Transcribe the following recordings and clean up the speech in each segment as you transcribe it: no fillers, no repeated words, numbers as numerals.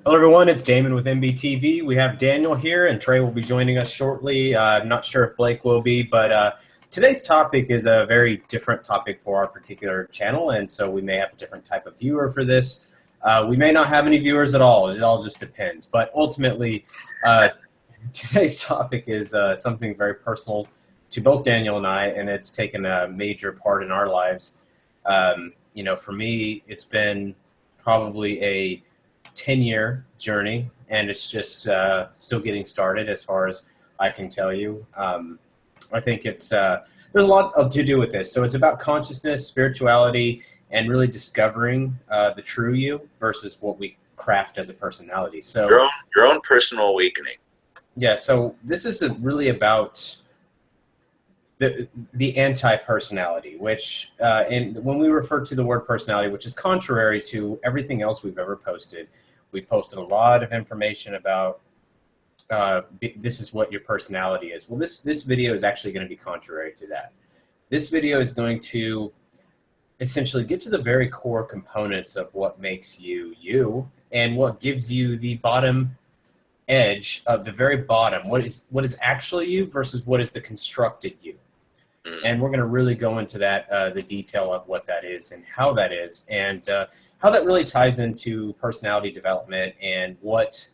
Hello, everyone. It's Damon with MBTV. We have Daniel here, and Trey will be joining us shortly. I'm not sure if Blake will be, but today's topic is a very different topic for our particular channel, and so we may have a different type of viewer for this. We may not have any viewers at all. It all just depends. But ultimately, today's topic is something very personal to both Daniel and I, and it's taken a major part in our lives. For me, it's been probably a 10-year journey, and it's just still getting started as far as I can tell you. I think it's there's a lot to do with this. So it's about consciousness, spirituality, and really discovering the true you versus what we craft as a personality. So your own personal awakening. Yeah, so this is really about the anti-personality, which and when we refer to the word personality, which is contrary to everything else we've ever posted. We've posted a lot of information about this is what your personality is. Well, this video is actually going to be contrary to that. This video is going to essentially get to the very core components of what makes you you and what gives you the bottom edge of the very bottom. What is actually you versus what is the constructed you. And we're going to really go into that, the detail of what that is and how that is, and how that really ties into personality development and what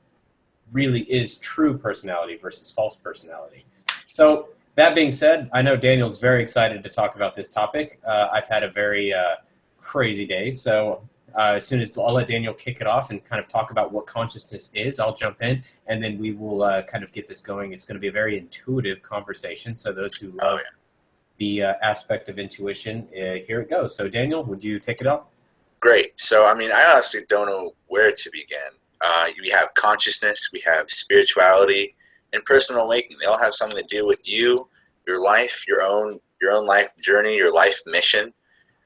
really is true personality versus false personality. So that being said, I know Daniel's very excited to talk about this topic. I've had a very crazy day, so as soon as I'll let Daniel kick it off and kind of talk about what consciousness is, I'll jump in, and then we will kind of get this going. It's going to be a very intuitive conversation, so those who love the aspect of intuition, here it goes. So Daniel, would you take it off? Great. So, I honestly don't know where to begin. We have consciousness, we have spirituality, and personal awakening. They all have something to do with you, your life, your own life journey, your life mission.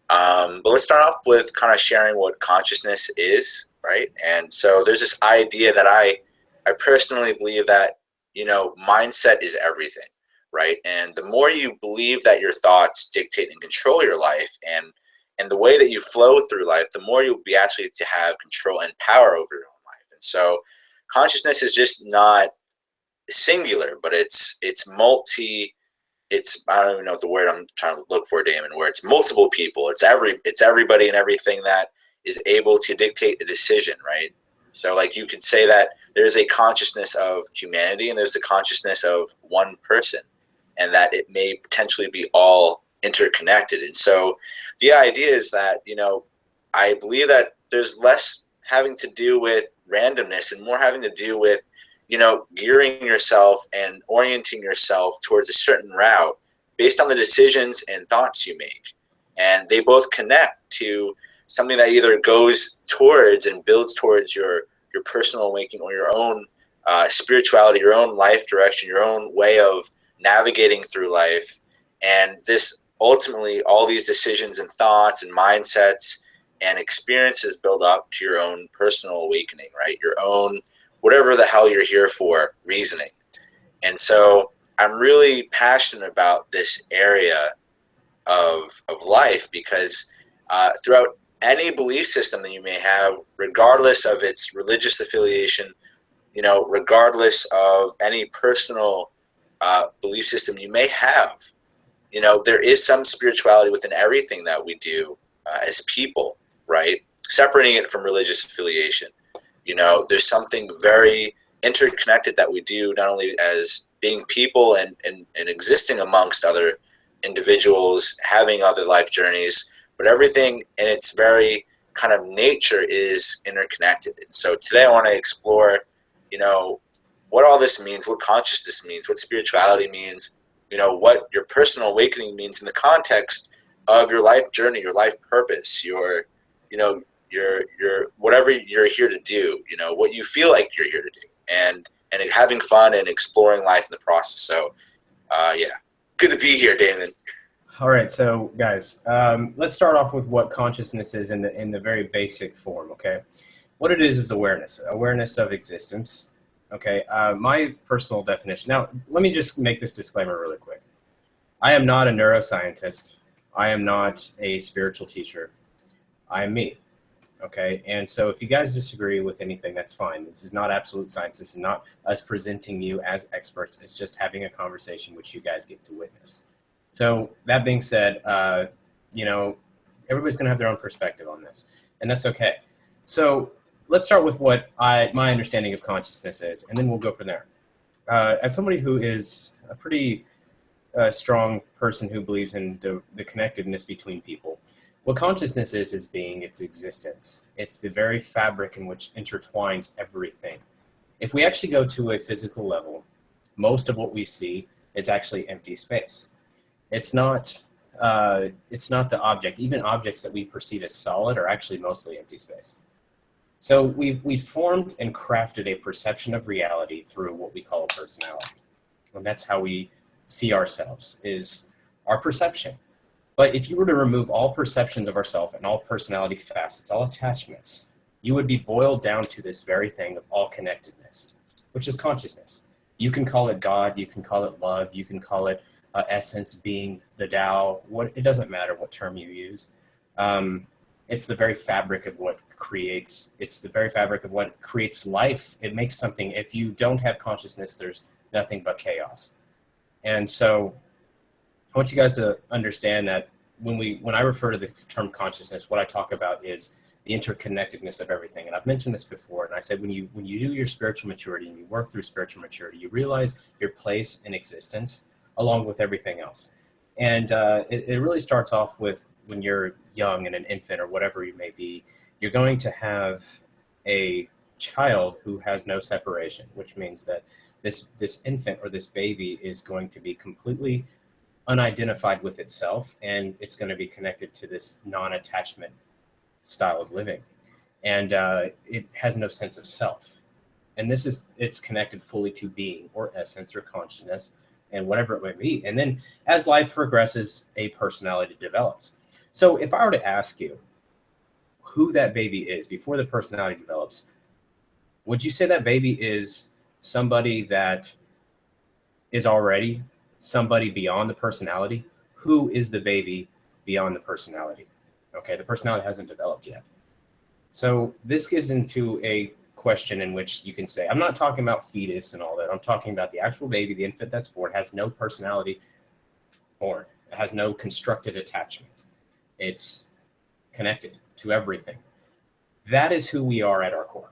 But let's start off with kind of sharing what consciousness is, right? And so there's this idea that I personally believe that, mindset is everything, right? And the more you believe that your thoughts dictate and control your life and the way that you flow through life, the more you'll be actually to have control and power over your own life. And so consciousness is just not singular, but it's I don't even know the word I'm trying to look for, Damon, where it's multiple people. It's everybody and everything that is able to dictate a decision, right? So like you could say that there's a consciousness of humanity and there's the consciousness of one person, and that it may potentially be all interconnected. And so the idea is that, I believe that there's less having to do with randomness and more having to do with, gearing yourself and orienting yourself towards a certain route based on the decisions and thoughts you make. And they both connect to something that either goes towards and builds towards your personal awakening or your own spirituality, your own life direction, your own way of navigating through life. And this ultimately, all these decisions and thoughts and mindsets and experiences build up to your own personal awakening, right? Your own, whatever the hell you're here for, reasoning. And so I'm really passionate about this area of life because throughout any belief system that you may have, regardless of its religious affiliation, regardless of any personal belief system you may have, there is some spirituality within everything that we do as people, right? Separating it from religious affiliation. There's something very interconnected that we do, not only as being people and existing amongst other individuals, having other life journeys, but everything in its very kind of nature is interconnected. And so today I want to explore, what all this means, what consciousness means, what spirituality means, what your personal awakening means in the context of your life journey, your life purpose, your whatever you're here to do, what you feel like you're here to do, and having fun and exploring life in the process. So, yeah, good to be here, Damon. All right, so guys, let's start off with what consciousness is in the very basic form. Okay, what it is awareness of existence. Okay, my personal definition. Now, let me just make this disclaimer really quick. I am not a neuroscientist. I am not a spiritual teacher. I am me. Okay. And so if you guys disagree with anything, that's fine. This is not absolute science. This is not us presenting you as experts. It's just having a conversation which you guys get to witness. So that being said, you know, everybody's going to have their own perspective on this, and that's okay. So let's start with what my understanding of consciousness is, and then we'll go from there. As somebody who is a pretty strong person who believes in the connectedness between people, what consciousness is being, its existence. It's the very fabric in which intertwines everything. If we actually go to a physical level, most of what we see is actually empty space. It's not the object. Even objects that we perceive as solid are actually mostly empty space. So we've formed and crafted a perception of reality through what we call a personality. And that's how we see ourselves, is our perception. But if you were to remove all perceptions of ourselves and all personality facets, all attachments, you would be boiled down to this very thing of all connectedness, which is consciousness. You can call it God, you can call it love, you can call it essence, being, the Tao. It doesn't matter what term you use. It's the very fabric of what creates. It's the very fabric of what creates life. It makes something. If you don't have consciousness, there's nothing but chaos. And so I want you guys to understand that when I refer to the term consciousness, what I talk about is the interconnectedness of everything. And I've mentioned this before, and I said when you do your spiritual maturity and you work through spiritual maturity, you realize your place in existence along with everything else. And it really starts off with when you're young and an infant or whatever you may be, you're going to have a child who has no separation, which means that this infant or this baby is going to be completely unidentified with itself, and it's going to be connected to this non-attachment style of living. And it has no sense of self. And it's connected fully to being or essence or consciousness and whatever it may be. And then as life progresses, a personality develops. So if I were to ask you who that baby is before the personality develops, would you say that baby is somebody that is already somebody beyond the personality? Who is the baby beyond the personality? Okay, the personality hasn't developed yet. So this gets into a question in which you can say, I'm not talking about fetus and all that. I'm talking about the actual baby, the infant that's born, has no personality born. It has no constructed attachment. It's connected to everything. That is who we are at our core.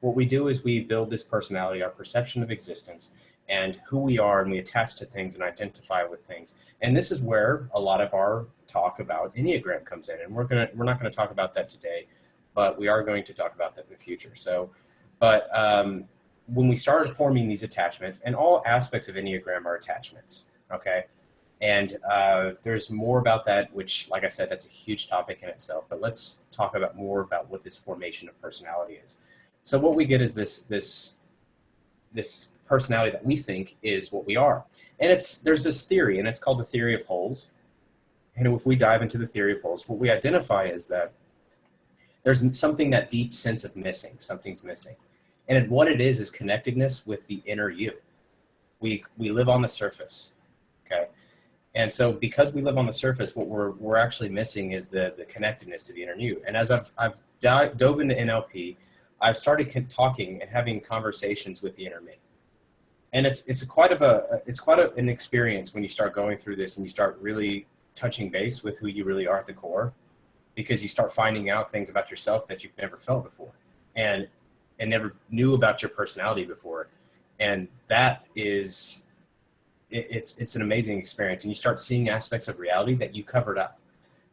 What we do is we build this personality, our perception of existence, and who we are, and we attach to things and identify with things. And this is where a lot of our talk about Enneagram comes in. And we're not going to talk about that today, but we are going to talk about that in the future. So, but when we started forming these attachments, and all aspects of Enneagram are attachments, okay? And there's more about that, which, like I said, that's a huge topic in itself. But let's talk about more about what this formation of personality is. So what we get is this personality that we think is what we are. And there's this theory, and it's called the theory of wholes. And if we dive into the theory of wholes, what we identify is that there's something, that deep sense of missing. Something's missing. And what it is connectedness with the inner you. We live on the surface, okay? And so because we live on the surface, what we're actually missing is the connectedness to the inner you. And as I've dove into NLP, I've started talking and having conversations with the inner me. And it's quite an experience when you start going through this and you start really touching base with who you really are at the core, because you start finding out things about yourself that you've never felt before and never knew about your personality before. And that is, it's an amazing experience. And you start seeing aspects of reality that you covered up.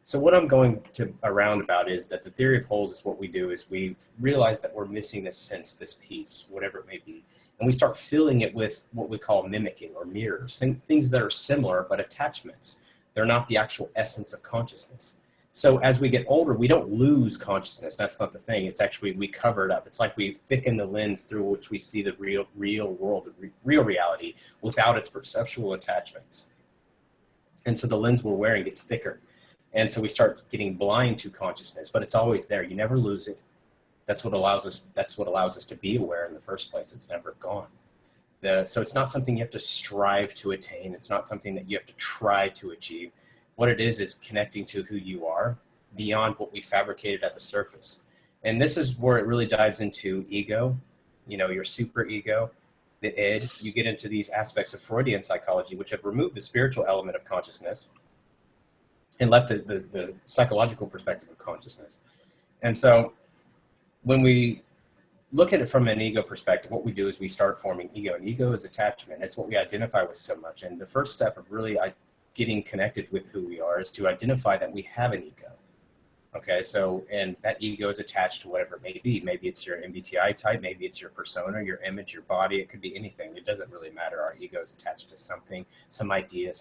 So what I'm going to around about is that the theory of wholes is what we do is we realize that we're missing this sense, this piece, whatever it may be. And we start filling it with what we call mimicking or mirrors, things that are similar, but attachments. They're not the actual essence of consciousness. So as we get older, we don't lose consciousness. That's not the thing. It's actually, we cover it up. It's like we thicken the lens through which we see the real world, real reality without its perceptual attachments. And so the lens we're wearing gets thicker. And so we start getting blind to consciousness, but it's always there. You never lose it. That's what allows us to be aware in the first place. It's never gone. So it's not something you have to strive to attain. It's not something that you have to try to achieve. What it is connecting to who you are beyond what we fabricated at the surface. And this is where it really dives into ego, your super ego, the id. You get into these aspects of Freudian psychology, which have removed the spiritual element of consciousness and left the psychological perspective of consciousness. And so when we look at it from an ego perspective, what we do is we start forming ego. And ego is attachment. It's what we identify with so much. And the first step of really getting connected with who we are is to identify that we have an ego. Okay, so, and that ego is attached to whatever it may be. Maybe it's your MBTI type, maybe it's your persona, your image, your body. It could be anything. It doesn't really matter. Our ego is attached to something, some idea,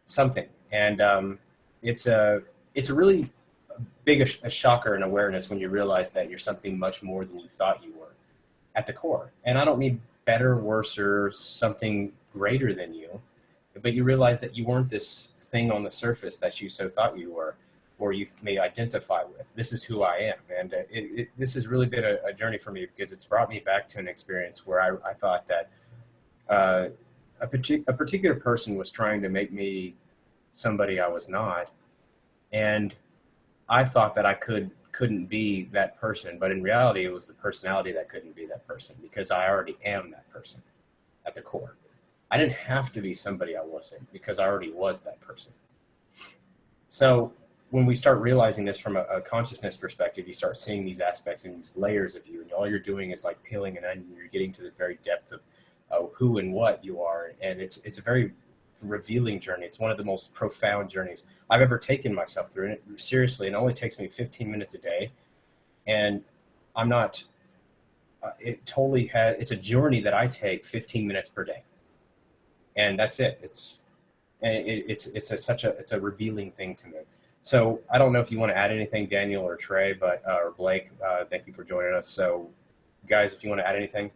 something. And it's a really big a shocker and awareness when you realize that you're something much more than you thought you were at the core. And I don't mean better, worse, or something greater than you, but you realize that you weren't this thing on the surface that you so thought you were, or you may identify with. This is who I am. And this has really been a journey for me, because it's brought me back to an experience where I thought that a particular person was trying to make me somebody I was not. And I thought that I couldn't be that person, but in reality, it was the personality that couldn't be that person, because I already am that person at the core. I didn't have to be somebody I wasn't, because I already was that person. So when we start realizing this from a consciousness perspective, you start seeing these aspects and these layers of you, and all you're doing is like peeling an onion. You're getting to the very depth of who and what you are, and it's a very revealing journey. It's one of the most profound journeys I've ever taken myself through. And seriously, it only takes me 15 minutes a day, and I'm not. It's a journey that I take 15 minutes per day, and that's it. It's a revealing thing to me. So I don't know if you want to add anything, Daniel or Trey, or Blake. Thank you for joining us. So, guys, if you want to add anything,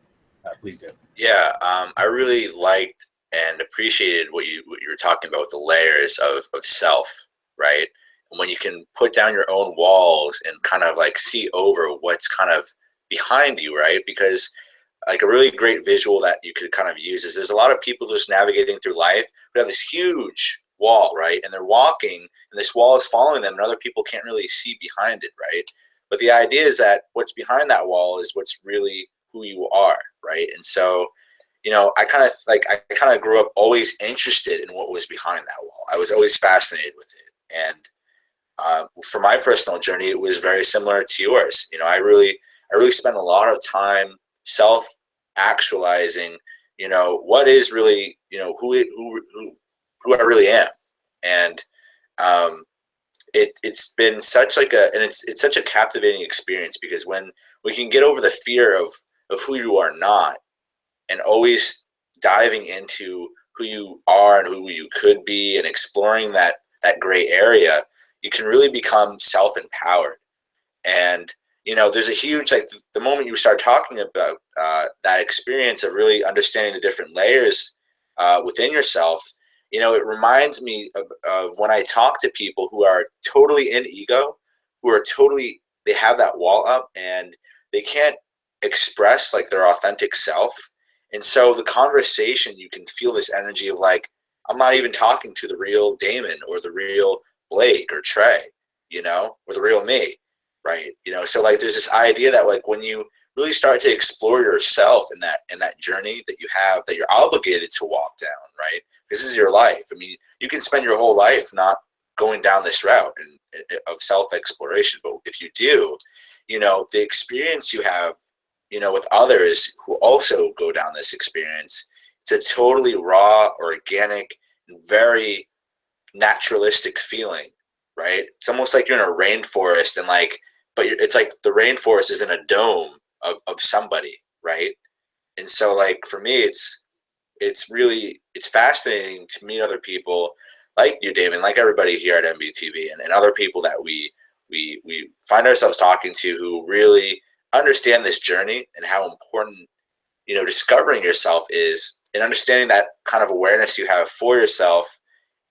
please do. Yeah, I really liked and appreciated what you were talking about with the layers of self, right? And when you can put down your own walls and kind of like see over what's kind of behind you, right? Because like a really great visual that you could kind of use is there's a lot of people just navigating through life who have this huge wall, right? And they're walking and this wall is following them and other people can't really see behind it, right? But the idea is that what's behind that wall is what's really who you are, right? And so, I kind of grew up always interested in what was behind that wall. I was always fascinated with it. And for my personal journey, it was very similar to yours. I really spent a lot of time self-actualizing, what is really, who I really am. And it's been such it's such a captivating experience, because when we can get over the fear of who you are not, and always diving into who you are and who you could be and exploring that gray area, you can really become self-empowered. And, there's a huge, like the moment you start talking about that experience of really understanding the different layers within yourself, it reminds me of when I talk to people who are totally in ego, they have that wall up and they can't express like their authentic self. And so the conversation, you can feel this energy of like, I'm not even talking to the real Damon or the real Blake or Trey, or the real me, right? So like there's this idea that like when you really start to explore yourself in that journey that you have, that you're obligated to walk down, right? This is your life. I mean, you can spend your whole life not going down this route of self-exploration, but if you do, the experience you have with others who also go down this experience, it's a totally raw, organic, and very naturalistic feeling, right? It's almost like you're in a rainforest but it's like the rainforest is in a dome of somebody, right? And so like for me, it's fascinating to meet other people like you, Damon, like everybody here at MBTV and other people that we find ourselves talking to who really understand this journey and how important, discovering yourself is, and understanding that kind of awareness you have for yourself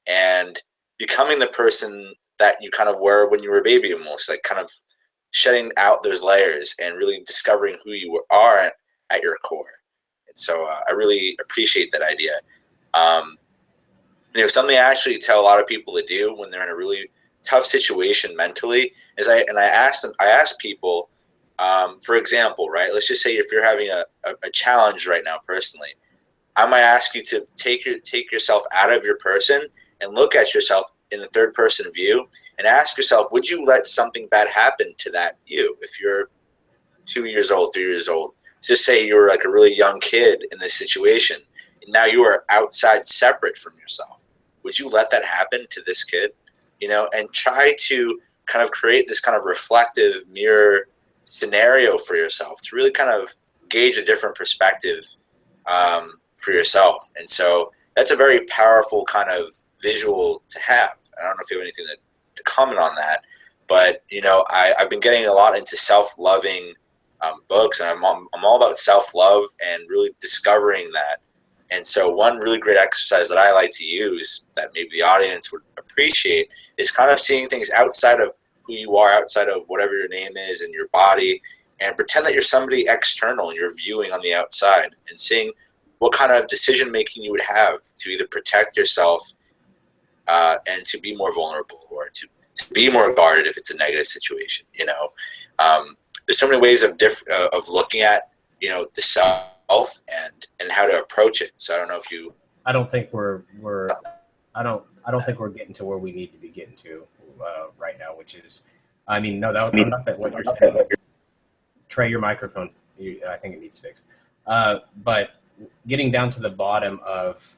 and becoming the person that you kind of were when you were a baby, almost like kind of shedding out those layers and really discovering who you are at your core. And so I really appreciate that idea. Something I actually tell a lot of people to do when they're in a really tough situation mentally is I ask people, For example, right? Let's just say if you're having a challenge right now personally, I might ask you to take yourself out of your person and look at yourself in a third person view and ask yourself, would you let something bad happen to that you? If you're 2 years old, 3 years old, just say you were like a really young kid in this situation, and now you are outside, separate from yourself. Would you let that happen to this kid? And try to kind of create this kind of reflective mirror scenario for yourself to really kind of gauge a different perspective for yourself. And so that's a very powerful kind of visual to have. I don't know if you have anything to comment on that, but I've been getting a lot into self-loving books, and I'm all about self-love and really discovering that. And so one really great exercise that I like to use that maybe the audience would appreciate is kind of seeing things outside of who you are, outside of whatever your name is and your body, and pretend that you're somebody external and you're viewing on the outside and seeing what kind of decision making you would have to either protect yourself and to be more vulnerable, or to be more guarded if it's a negative situation. There's so many ways of looking at the self and how to approach it. So I don't know if you. I don't think we're I don't think we're getting to where we need to be getting to right now, which is, I mean, no, not that what you're saying is, Trey, your microphone, I think it needs fixed. But getting down to the bottom of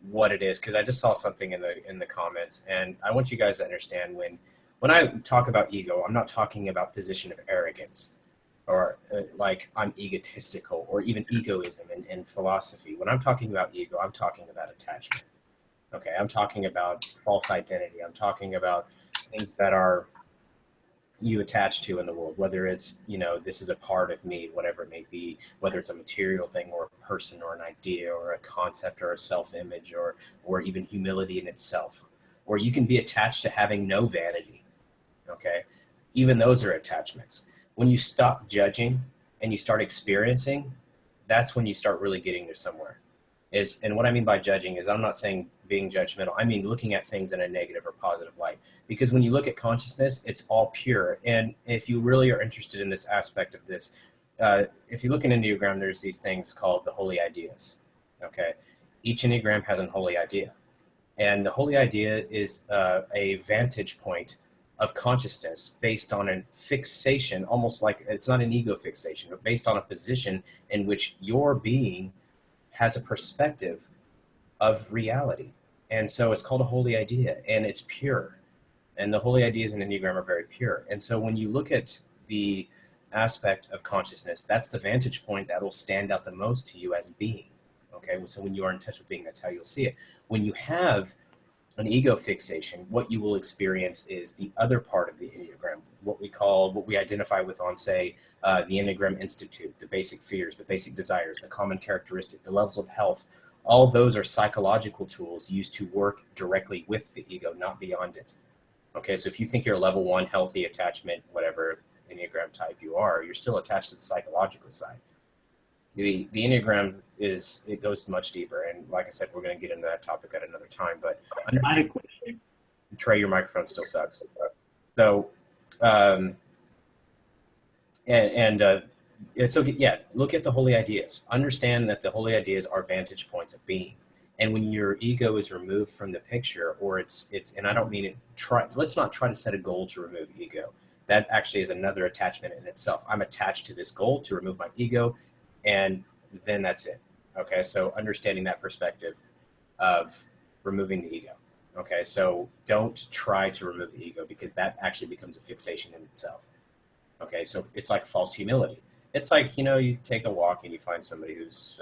what it is, because I just saw something in the comments, and I want you guys to understand when I talk about ego, I'm not talking about position of arrogance or like I'm egotistical or even egoism in philosophy. When I'm talking about ego, I'm talking about attachment. Okay, I'm talking about false identity. I'm talking about things that are you attach to in the world, whether it's, this is a part of me, whatever it may be, whether it's a material thing or a person or an idea or a concept or a self-image or even humility in itself. Or you can be attached to having no vanity, okay? Even those are attachments. When you stop judging and you start experiencing, that's when you start really getting to somewhere. And what I mean by judging is, I'm not saying being judgmental. I mean looking at things in a negative or positive light. Because when you look at consciousness, it's all pure. And if you really are interested in this aspect of this, if you look in Enneagram, there's these things called the holy ideas. Okay, each Enneagram has a holy idea, and the holy idea is a vantage point of consciousness based on a fixation, almost like it's not an ego fixation, but based on a position in which your being has a perspective of reality. And so it's called a holy idea, and it's pure. And the holy ideas in Enneagram are very pure. And so when you look at the aspect of consciousness, that's the vantage point that will stand out the most to you as being. Okay, so when you are in touch with being, that's how you'll see it. When you have an ego fixation, what you will experience is the other part of the Enneagram, what we identify with on, say, the Enneagram Institute, the basic fears, the basic desires, the common characteristic, the levels of health. All those are psychological tools used to work directly with the ego, not beyond it. Okay, so if you think you're level 1, healthy attachment, whatever Enneagram type you are, you're still attached to the psychological side. The Enneagram it goes much deeper, and like I said, we're going to get into that topic at another time. But Trey, your microphone still sucks. So, so yeah, look at the holy ideas. Understand that the holy ideas are vantage points of being. And when your ego is removed from the picture, or it's, and I don't mean it, let's not try to set a goal to remove ego. That actually is another attachment in itself. I'm attached to this goal to remove my ego, and then that's it. Okay, so understanding that perspective of removing the ego. Okay, so don't try to remove the ego, because that actually becomes a fixation in itself. Okay, so it's like false humility. It's like, you take a walk and you find somebody who's,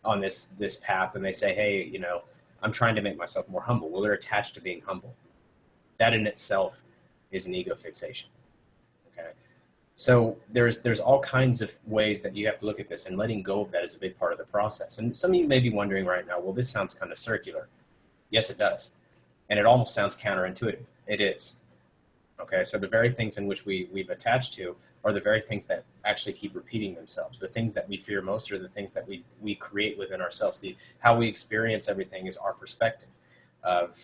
on this path, and they say, hey, I'm trying to make myself more humble. Well, they're attached to being humble. That in itself is an ego fixation. Okay, so there's all kinds of ways that you have to look at this, and letting go of that is a big part of the process. And some of you may be wondering right now, well, this sounds kind of circular. Yes, it does, and it almost sounds counterintuitive. It is. Okay, so the very things in which we've attached to are the very things that actually keep repeating themselves. The things that we fear most are the things that we create within ourselves. How we experience everything is our perspective of,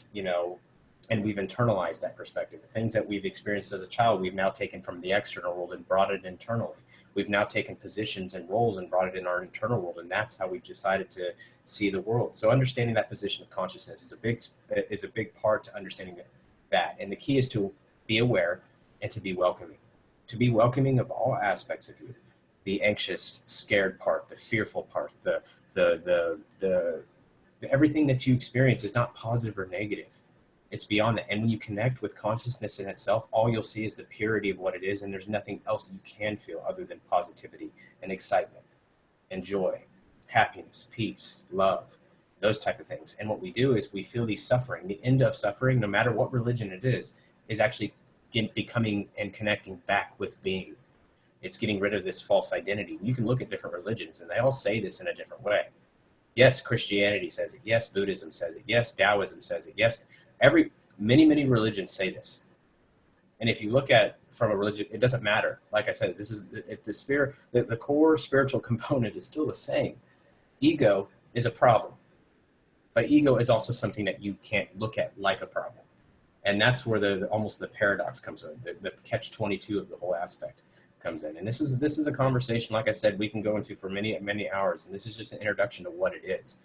And we've internalized that perspective. The things that we've experienced as a child, we've now taken from the external world and brought it internally. We've now taken positions and roles and brought it in our internal world, and that's how we've decided to see the world. So understanding that position of consciousness is a big part to understanding that. And the key is to be aware and to be welcoming of all aspects of you, the anxious, scared part, the fearful part, the everything that you experience is not positive or negative. It's beyond that. And when you connect with consciousness in itself, all you'll see is the purity of what it is. And there's nothing else you can feel other than positivity and excitement and joy, happiness, peace, love, those type of things. And what we do is we feel these suffering. The end of suffering, no matter what religion it is actually becoming and connecting back with being. It's getting rid of this false identity. You can look at different religions and they all say this in a different way. Yes, Christianity says it. Yes, Buddhism says it. Yes, Taoism says it. Yes, many religions say this. And if you look at from a religion, it doesn't matter. Like I said, this is the core spiritual component is still the same. Ego is a problem, but ego is also something that you can't look at like a problem. And that's where almost the paradox comes in, the catch-22 of the whole aspect comes in. And this is a conversation, like I said, we can go into for many hours. And this is just an introduction to what it is.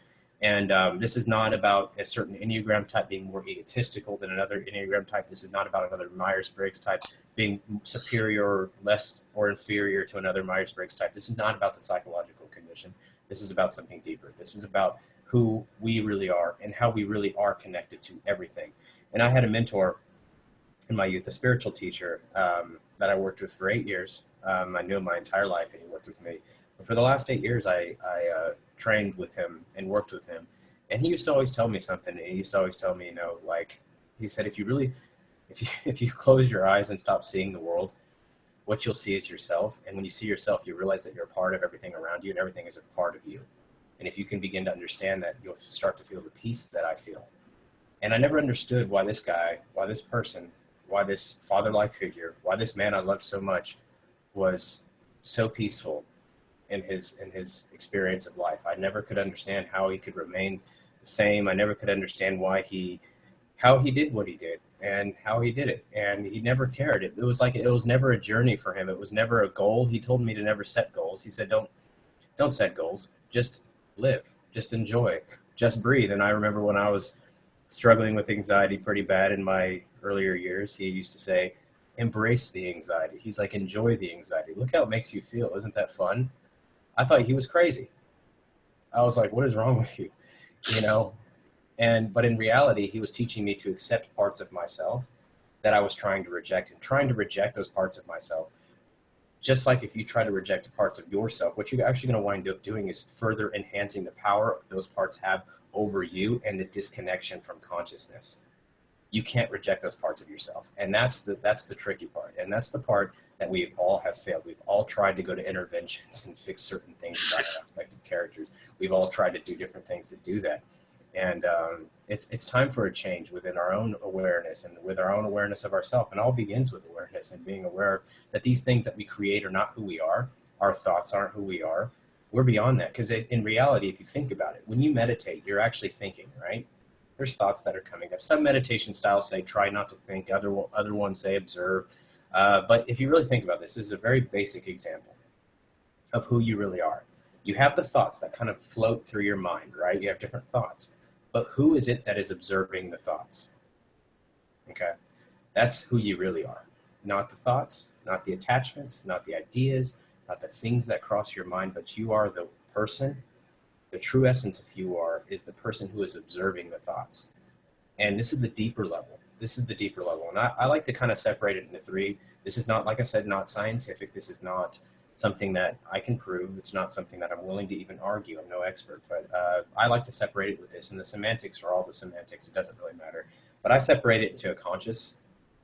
And this is not about a certain Enneagram type being more egotistical than another Enneagram type. This is not about another Myers-Briggs type being superior or less or inferior to another Myers-Briggs type. This is not about the psychological condition. This is about something deeper. This is about who we really are and how we really are connected to everything. And I had a mentor in my youth, a spiritual teacher that I worked with for 8 years. I knew him my entire life, and he worked with me. But for the last 8 years, I trained with him and worked with him. And he used to always tell me something. He used to always tell me, like he said, if you close your eyes and stop seeing the world, what you'll see is yourself. And when you see yourself, you realize that you're a part of everything around you and everything is a part of you. And if you can begin to understand that, you'll start to feel the peace that I feel. And I never understood why this guy, why this person, why this father-like figure, why this man I loved so much was so peaceful in his experience of life. I never could understand how he could remain the same. I never could understand how he did what he did and how he did it. And he never cared. It was never a journey for him. It was never a goal. He told me to never set goals. He said, don't set goals. Just live, just enjoy, just breathe. And I remember when I was struggling with anxiety pretty bad in my earlier years, he used to say, embrace the anxiety. He's like, enjoy the anxiety. Look how it makes you feel. Isn't that fun? I thought he was crazy. I was like, what is wrong with you? But in reality, he was teaching me to accept parts of myself that I was trying to reject, and trying to reject those parts of myself. Just like if you try to reject parts of yourself, what you're actually going to wind up doing is further enhancing the power those parts have over you and the disconnection from consciousness. You can't reject those parts of yourself. And that's the tricky part. And that's the part that we all have failed. We've all tried to go to interventions and fix certain things about an aspect of characters. We've all tried to do different things to do that. And it's time for a change within our own awareness and with our own awareness of ourselves. And all begins with awareness and being aware that these things that we create are not who we are. Our thoughts aren't who we are. We're beyond that. Because in reality, if you think about it, when you meditate, you're actually thinking, right? There's thoughts that are coming up. Some meditation styles say try not to think. Other ones say observe. But if you really think about this is a very basic example of who you really are. You have the thoughts that kind of float through your mind, right? You have different thoughts. But who is it that is observing the thoughts? Okay? That's who you really are. Not the thoughts, not the attachments, not the ideas, not the things that cross your mind, but you are the person. The true essence of who you are is the person who is observing the thoughts. And this is the deeper level. And I like to kind of separate it into three. This is not, like I said, not scientific. This is not something that I can prove. It's not something that I'm willing to even argue. I'm no expert, but I like to separate it with this. And the semantics are all the semantics. It doesn't really matter. But I separate it into a conscious,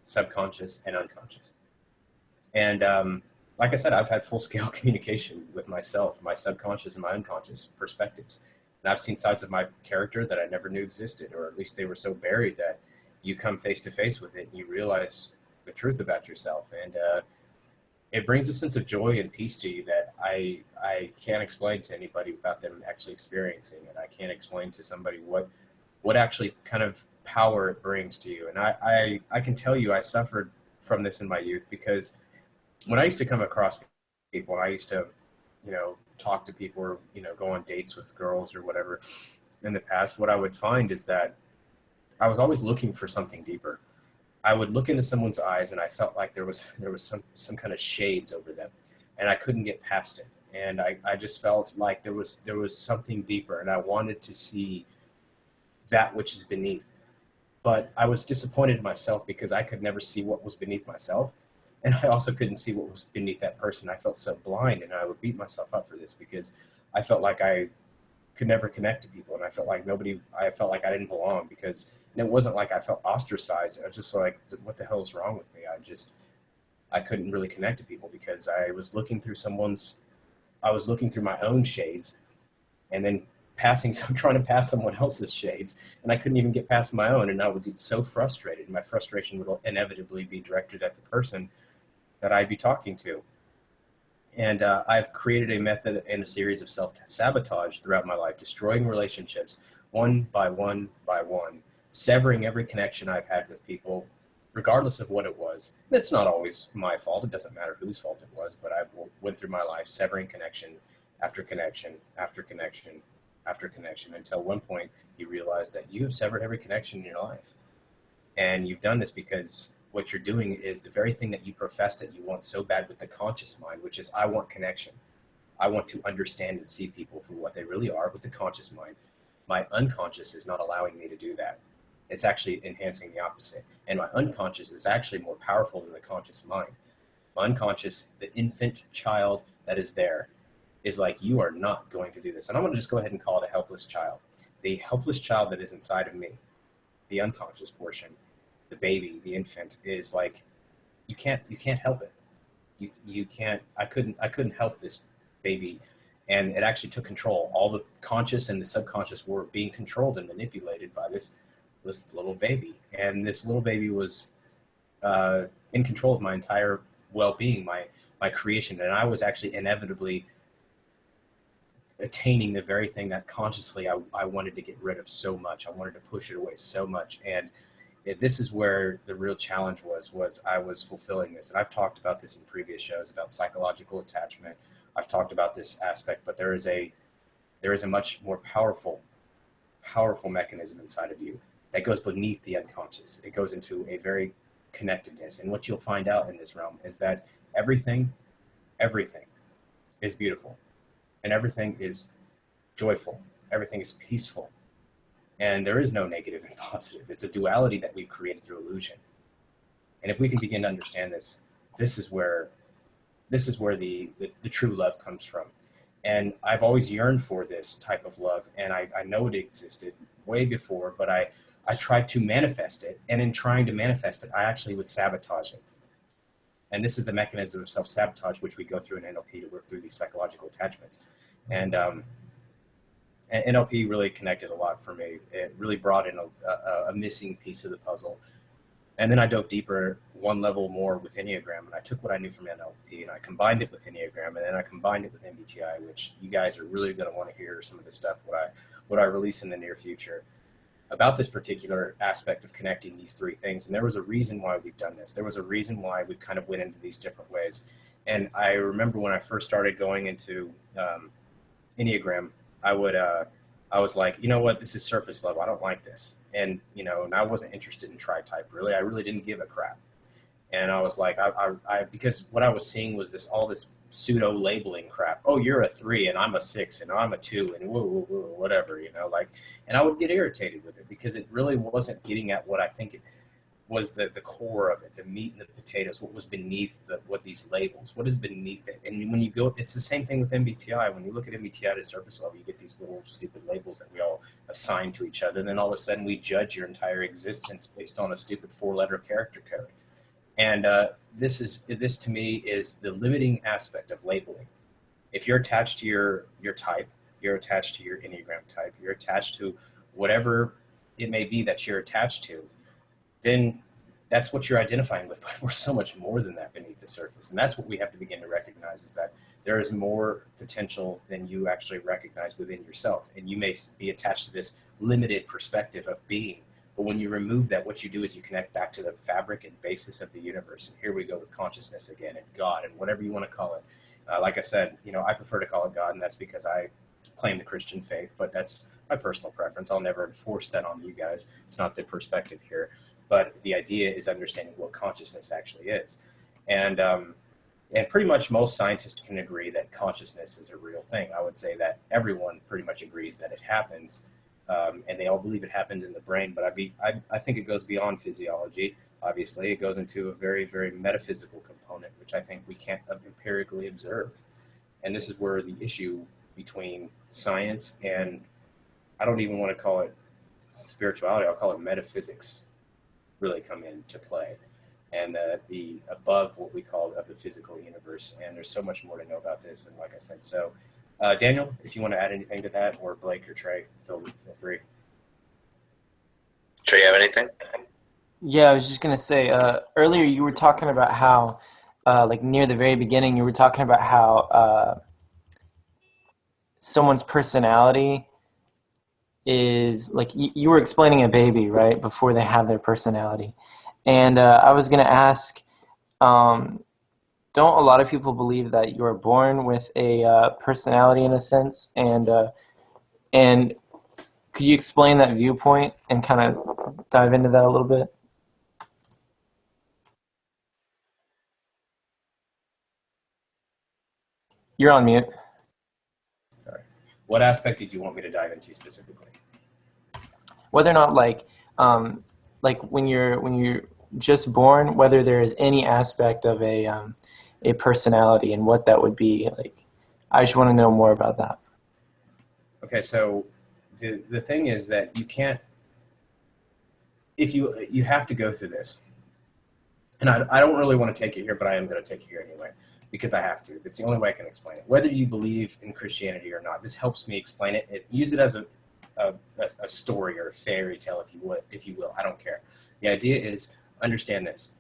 subconscious, and unconscious. And like I said, I've had full-scale communication with myself, my subconscious and my unconscious perspectives. And I've seen sides of my character that I never knew existed, or at least they were so buried that you come face-to-face with it and you realize the truth about yourself. And it brings a sense of joy and peace to you that I can't explain to anybody without them actually experiencing it. I can't explain to somebody what what actually kind of power it brings to you. And I can tell you I suffered from this in my youth, because when I used to come across people, and I used to, talk to people, or, go on dates with girls or whatever in the past, what I would find is that I was always looking for something deeper. I would look into someone's eyes, and I felt like there was some kind of shades over them, and I couldn't get past it. And I just felt like there was something deeper, and I wanted to see that which is beneath. But I was disappointed in myself because I could never see what was beneath myself. And I also couldn't see what was beneath that person. I felt so blind, and I would beat myself up for this because I felt like I could never connect to people. And I felt like I felt like I didn't belong, because, and it wasn't like I felt ostracized. I was just like, what the hell is wrong with me? I couldn't really connect to people because I was looking through my own shades, and then trying to pass someone else's shades, and I couldn't even get past my own. And I would get so frustrated, and my frustration would inevitably be directed at the person that I'd be talking to. And I've created a method and a series of self-sabotage throughout my life, destroying relationships one by one by one, severing every connection I've had with people, regardless of what it was. And it's not always my fault. It doesn't matter whose fault it was, but I went through my life severing connection after connection after connection after connection, until one point you realize that you have severed every connection in your life. And you've done this because what you're doing is the very thing that you profess that you want so bad with the conscious mind, which is, I want connection. I want to understand and see people for what they really are with the conscious mind. My unconscious is not allowing me to do that. It's actually enhancing the opposite. And my unconscious is actually more powerful than the conscious mind. My unconscious, the infant child that is there, is like, you are not going to do this. And I'm going to just go ahead and call it a helpless child. The helpless child that is inside of me, the unconscious portion, the baby, the infant, is like, you can't help it. You can't. I couldn't help this baby, and it actually took control. All the conscious and the subconscious were being controlled and manipulated by this little baby, and this little baby was in control of my entire well-being, my creation, and I was actually inevitably attaining the very thing that consciously I wanted to get rid of so much. I wanted to push it away so much. And this is where the real challenge was I was fulfilling this. And I've talked about this in previous shows about psychological attachment. I've talked about this aspect, but there is a much more powerful mechanism inside of you that goes beneath the unconscious. It goes into a very connectedness. And what you'll find out in this realm is that everything is beautiful. And everything is joyful. Everything is peaceful. And there is no negative and positive. It's a duality that we've created through illusion. And if we can begin to understand this, this is where the true love comes from. And I've always yearned for this type of love. And I know it existed way before, but I tried to manifest it. And in trying to manifest it, I actually would sabotage it. And this is the mechanism of self-sabotage, which we go through in NLP to work through these psychological attachments. And NLP really connected a lot for me. It really brought in a missing piece of the puzzle. And then I dove deeper, one level more with Enneagram, and I took what I knew from NLP and I combined it with Enneagram, and then I combined it with MBTI, which you guys are really going to want to hear some of this stuff, what I release in the near future about this particular aspect of connecting these three things. And there was a reason why we've done this. There was a reason why we kind of went into these different ways. And I remember when I first started going into Enneagram, I was like, you know what, this is surface level. I don't like this. And, and I wasn't interested in tri-type, really. I really didn't give a crap. And I was like, because what I was seeing was all this pseudo labeling crap. Oh, you're a 3 and I'm a 6 and I'm a 2 and whatever, and I would get irritated with it because it really wasn't getting at what I think it was, the core of it, the meat and the potatoes, what was beneath what these labels, what is beneath it. And when you go, it's the same thing with MBTI. When you look at MBTI at a surface level, you get these little stupid labels that we all assign to each other. And then all of a sudden we judge your entire existence based on a stupid 4-letter character code. And this to me is the limiting aspect of labeling. If you're attached to your type, you're attached to your Enneagram type, you're attached to whatever it may be that you're attached to, then that's what you're identifying with. But we're so much more than that beneath the surface. And that's what we have to begin to recognize, is that there is more potential than you actually recognize within yourself. And you may be attached to this limited perspective of being. But when you remove that, what you do is you connect back to the fabric and basis of the universe. And here we go with consciousness again, and God, and whatever you want to call it. Like I said, I prefer to call it God, and that's because I claim the Christian faith, but that's my personal preference. I'll never enforce that on you guys. It's not the perspective here. But the idea is understanding what consciousness actually is. And pretty much most scientists can agree that consciousness is a real thing. I would say that everyone pretty much agrees that it happens. And they all believe it happens in the brain, but I think it goes beyond physiology. Obviously, it goes into a very, very metaphysical component, which I think we can't empirically observe. And this is where the issue between science and, I don't even want to call it spirituality, I'll call it metaphysics, really come into play. And the above what we call of the physical universe. And there's so much more to know about this. And like I said, so Daniel, if you want to add anything to that, or Blake or Trey, feel free. Trey, you have anything? Yeah, I was just going to say, earlier you were talking about how, like near the very beginning, you were talking about how someone's personality is, like, you were explaining a baby, right, before they have their personality. And I was going to ask, don't a lot of people believe that you are born with a personality in a sense? And could you explain that viewpoint and kind of dive into that a little bit? You're on mute. Sorry. What aspect did you want me to dive into specifically? Whether or not, like when you're just born, whether there is any aspect of a personality and what that would be. Like, I just want to know more about that. Okay, so the thing is that you can't, if you have to go through this, and I don't really want to take it here, but I am going to take it here anyway, because I have to. It's the only way I can explain it. Whether you believe in Christianity or not, this helps me explain it. Use it as a story or a fairy tale, if you will. I don't care. The idea is, understand this.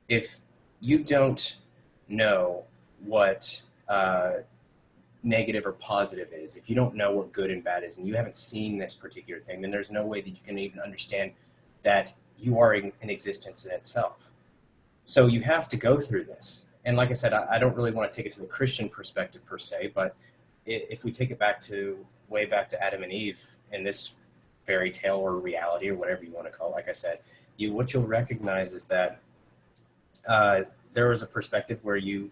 If you don't know what negative or positive is, if you don't know what good and bad is, and you haven't seen this particular thing, then there's no way that you can even understand that you are in existence in itself. So you have to go through this. And like I said, I don't really want to take it to the Christian perspective per se, but if we take it way back to Adam and Eve in this fairy tale or reality or whatever you want to call it, like I said, what you'll recognize is that there is a perspective where you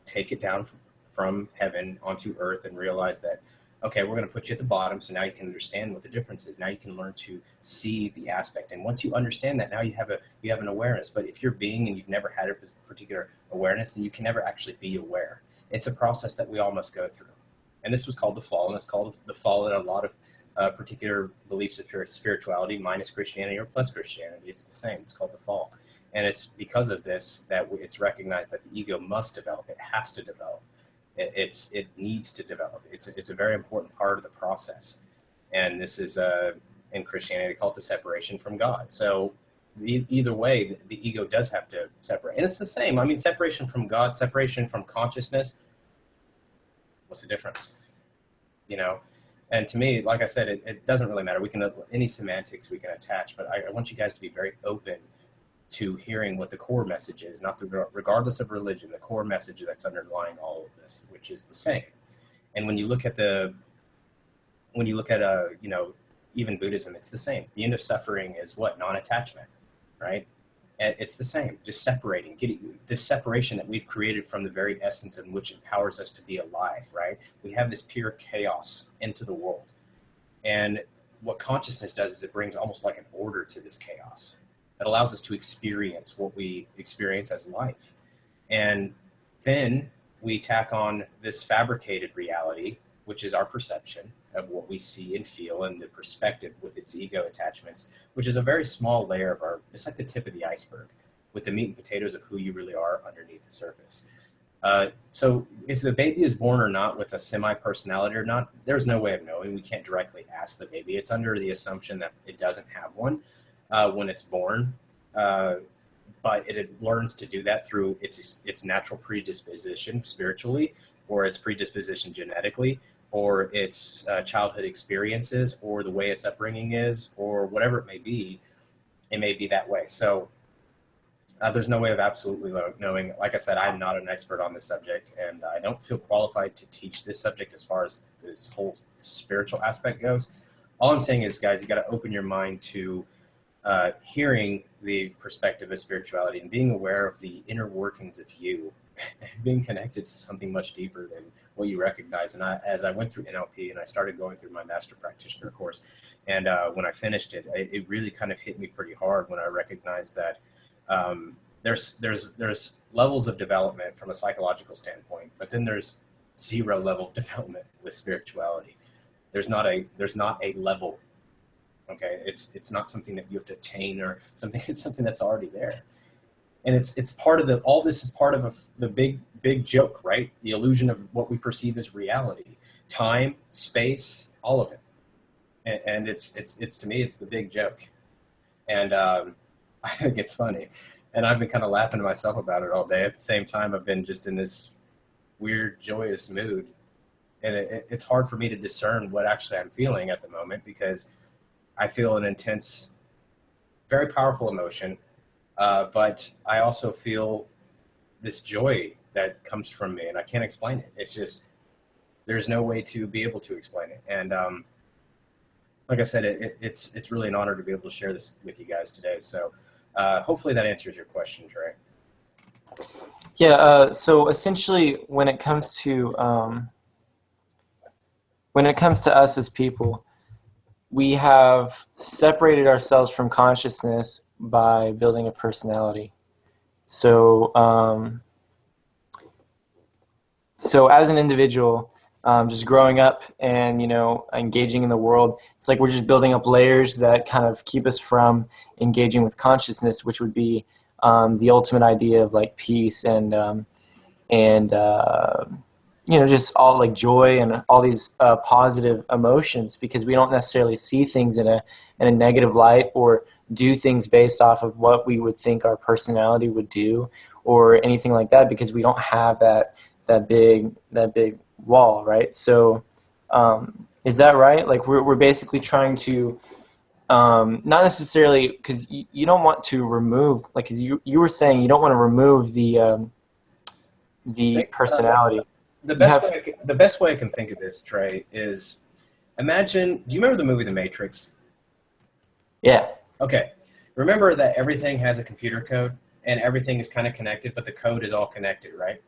take it down from heaven onto earth and realize that, okay, we're going to put you at the bottom, so now you can understand what the difference is. Now you can learn to see the aspect. And once you understand that, now you have an awareness. But if you're being and you've never had a particular awareness, then you can never actually be aware. It's a process that we all must go through. And this was called the fall, and it's called the fall in a lot of particular beliefs of spirituality, minus Christianity or plus Christianity. It's the same. It's called the fall. And it's because of this that it's recognized that the ego must develop. It has to develop. It needs to develop. It's a very important part of the process. And this is, in Christianity, called the separation from God. So either way, the ego does have to separate. And it's the same. I mean, separation from God, separation from consciousness, what's the difference? And to me, like I said, it doesn't really matter. We can, any semantics we can attach, but I want you guys to be very open to hearing what the core message is, regardless of religion, the core message that's underlying all of this, which is the same. And when you look at even Buddhism, it's the same. The end of suffering is what? Non-attachment, right? And it's the same, just separating, getting this separation that we've created from the very essence in which empowers us to be alive, right? We have this pure chaos into the world. And what consciousness does is it brings almost like an order to this chaos. It allows us to experience what we experience as life. And then we tack on this fabricated reality, which is our perception of what we see and feel, and the perspective with its ego attachments, which is a very small layer of it's like the tip of the iceberg with the meat and potatoes of who you really are underneath the surface. So if the baby is born or not with a semi-personality or not, there's no way of knowing. We can't directly ask the baby. It's under the assumption that it doesn't have one when it's born, but it learns to do that through its natural predisposition spiritually, or it's predisposition genetically, or it's childhood experiences, or the way its upbringing is, or whatever it may be that way. So there's no way of absolutely knowing. Like I said, I'm not an expert on this subject, and I don't feel qualified to teach this subject as far as this whole spiritual aspect goes. All I'm saying is, guys, you got to open your mind to hearing the perspective of spirituality and being aware of the inner workings of you and being connected to something much deeper than what you recognize. And as I went through NLP and I started going through my Master Practitioner course, and when I finished it, it really kind of hit me pretty hard when I recognized that there's levels of development from a psychological standpoint, but then there's zero level of development with spirituality. There's not a level. Okay, it's not something that you have to attain or something. It's something that's already there, and it's part of all this is part of the big joke, right? The illusion of what we perceive as reality, time, space, all of it, and it's to me it's the big joke, and I think it's funny, and I've been kind of laughing to myself about it all day. At the same time, I've been just in this weird, joyous mood, and it's hard for me to discern what actually I'm feeling at the moment because I feel an intense, very powerful emotion, but I also feel this joy that comes from me, and I can't explain it. It's just, there's no way to be able to explain it. And like I said, it's really an honor to be able to share this with you guys today. So hopefully that answers your question, Trey. Yeah, so essentially when it comes to us as people, we have separated ourselves from consciousness by building a personality. So, so as an individual, just growing up and, engaging in the world, it's like we're just building up layers that kind of keep us from engaging with consciousness, which would be the ultimate idea of like peace and just all like joy and all these positive emotions, because we don't necessarily see things in a negative light or do things based off of what we would think our personality would do or anything like that, because we don't have that big wall, right? So is that right? Like we're basically trying to not necessarily, because you don't want to remove, like, because you were saying you don't want to remove the personality. The best way I can think of this, Trey, is imagine, do you remember the movie The Matrix? Yeah. Okay. Remember that everything has a computer code and everything is kind of connected, but the code is all connected, right?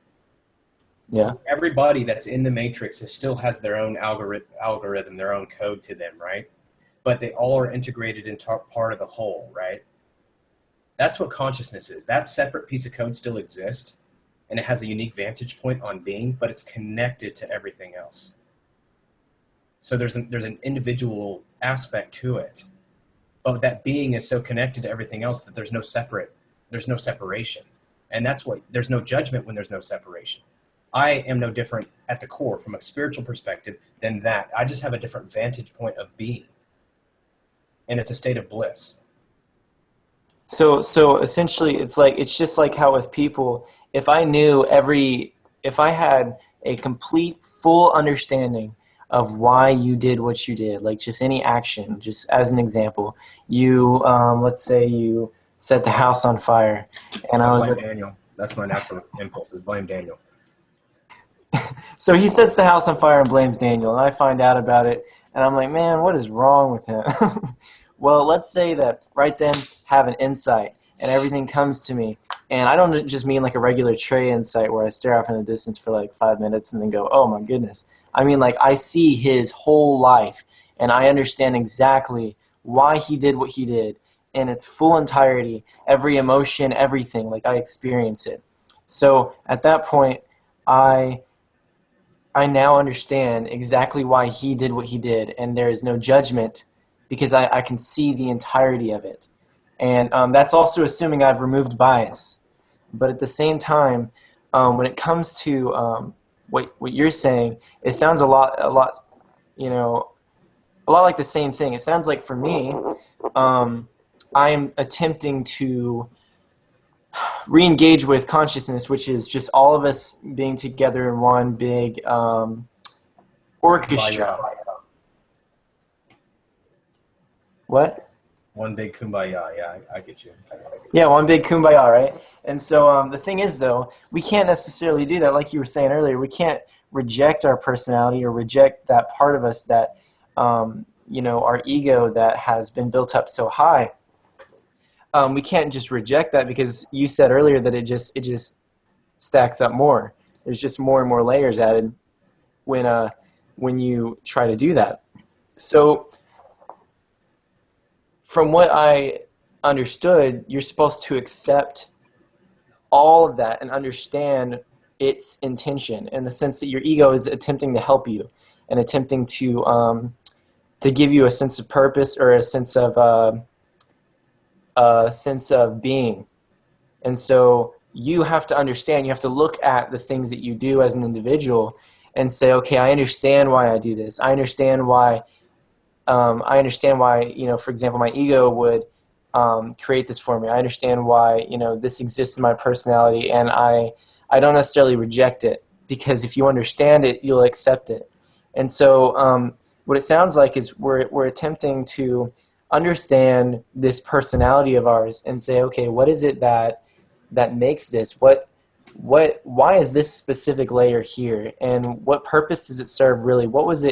Yeah. So everybody that's in the Matrix still has their own algorithm, their own code to them, right? But they all are integrated into part of the whole, right? That's what consciousness is. That separate piece of code still exists, and it has a unique vantage point on being, but it's connected to everything else. So there's an individual aspect to it, but that being is so connected to everything else that there's no separation. And that's what, there's no judgment when there's no separation. I am no different at the core from a spiritual perspective than that. I just have a different vantage point of being, and it's a state of bliss. So essentially it's just like how with people, if I had a complete full understanding of why you did what you did, like just any action, just as an example, you let's say you set the house on fire, and I was blame Daniel. That's my natural impulse, is blame Daniel. So he sets the house on fire and blames Daniel, and I find out about it, and I'm like, man, what is wrong with him? Well, let's say that right then have an insight, and everything comes to me, and I don't just mean like a regular Trey insight where I stare off in the distance for like 5 minutes and then go, oh my goodness. I mean, like, I see his whole life, and I understand exactly why he did what he did in its full entirety, every emotion, everything. Like, I experience it. So at that point, I now understand exactly why he did what he did, and there is no judgment because I can see the entirety of it. And that's also assuming I've removed bias. But at the same time, when it comes to what you're saying, it sounds a lot like the same thing. It sounds like for me, I'm attempting to re-engage with consciousness, which is just all of us being together in one big orchestra. Kumbaya. What? One big kumbaya. Yeah, I get you. Yeah, one big kumbaya, right? And so the thing is, though, we can't necessarily do that. Like you were saying earlier, we can't reject our personality or reject that part of us that, our ego that has been built up so high. We can't just reject that because you said earlier that it just stacks up more. There's just more and more layers added when you try to do that. So from what I understood, you're supposed to accept all of that and understand its intention in the sense that your ego is attempting to help you and attempting to give you a sense of purpose or a sense of being. And so you have to understand, you have to look at the things that you do as an individual and say, okay, I understand why I do this. I understand why, for example, my ego would create this for me. I understand why, this exists in my personality, and I don't necessarily reject it, because if you understand it, you'll accept it. And so what it sounds like is we're attempting to understand this personality of ours and say, okay, what is it that makes this? Why is this specific layer here? And what purpose does it serve really? What is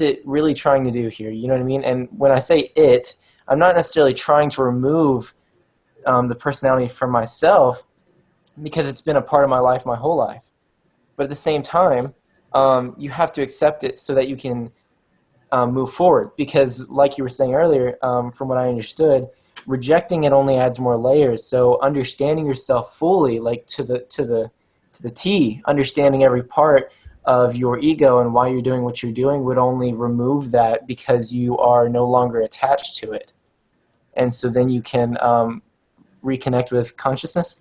it really trying to do here? You know what I mean? And when I say it, I'm not necessarily trying to remove the personality from myself, because it's been a part of my life my whole life. But at the same time, you have to accept it so that you can move forward. Because like you were saying earlier, from what I understood, rejecting it only adds more layers. So understanding yourself fully, like to the T, understanding every part of your ego and why you're doing what you're doing would only remove that, because you are no longer attached to it. And so then you can reconnect with consciousness.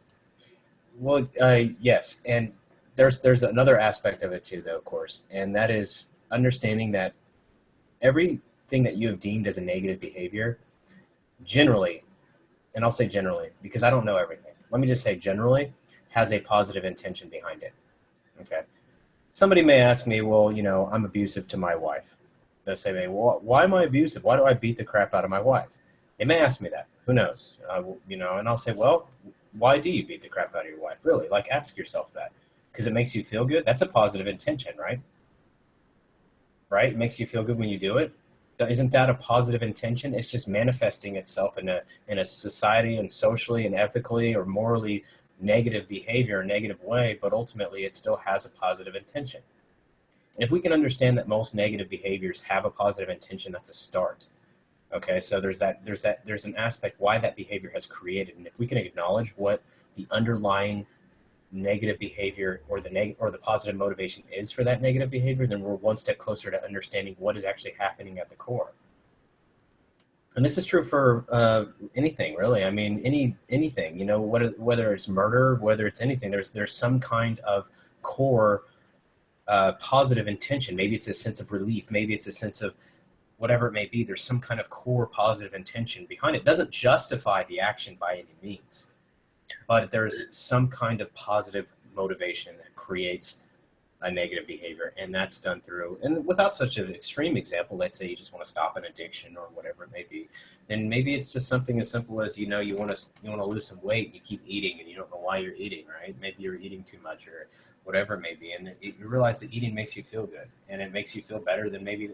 Well, yes, and there's another aspect of it too, though, of course, and that is understanding that everything that you have deemed as a negative behavior, generally, and I'll say generally because I don't know everything. Let me just say generally has a positive intention behind it. Okay. Somebody may ask me, well, I'm abusive to my wife. They'll say, well, why am I abusive? Why do I beat the crap out of my wife? They may ask me that. Who knows? And I'll say, well, why do you beat the crap out of your wife? Really? Like, ask yourself that. Because it makes you feel good? That's a positive intention, right? Right? It makes you feel good when you do it? Isn't that a positive intention? It's just manifesting itself in a society and socially and ethically or morally negative behavior, negative way, but ultimately it still has a positive intention. And if we can understand that most negative behaviors have a positive intention, that's a start. Okay, so there's an aspect why that behavior has created, and if we can acknowledge what the underlying negative behavior or the positive motivation is for that negative behavior, then we're one step closer to understanding what is actually happening at the core. And this is true for anything, really. I mean, anything. Whether it's murder, whether it's anything, there's some kind of core positive intention. Maybe it's a sense of relief. Maybe it's a sense of whatever it may be. There's some kind of core positive intention behind it. It doesn't justify the action by any means, but there's some kind of positive motivation that creates a negative behavior, and that's done through, and without such an extreme example, let's say you just want to stop an addiction or whatever it may be, then maybe it's just something as simple as, you want to lose some weight and you keep eating and you don't know why you're eating, right? Maybe you're eating too much or whatever it may be, and you realize that eating makes you feel good, and it makes you feel better than maybe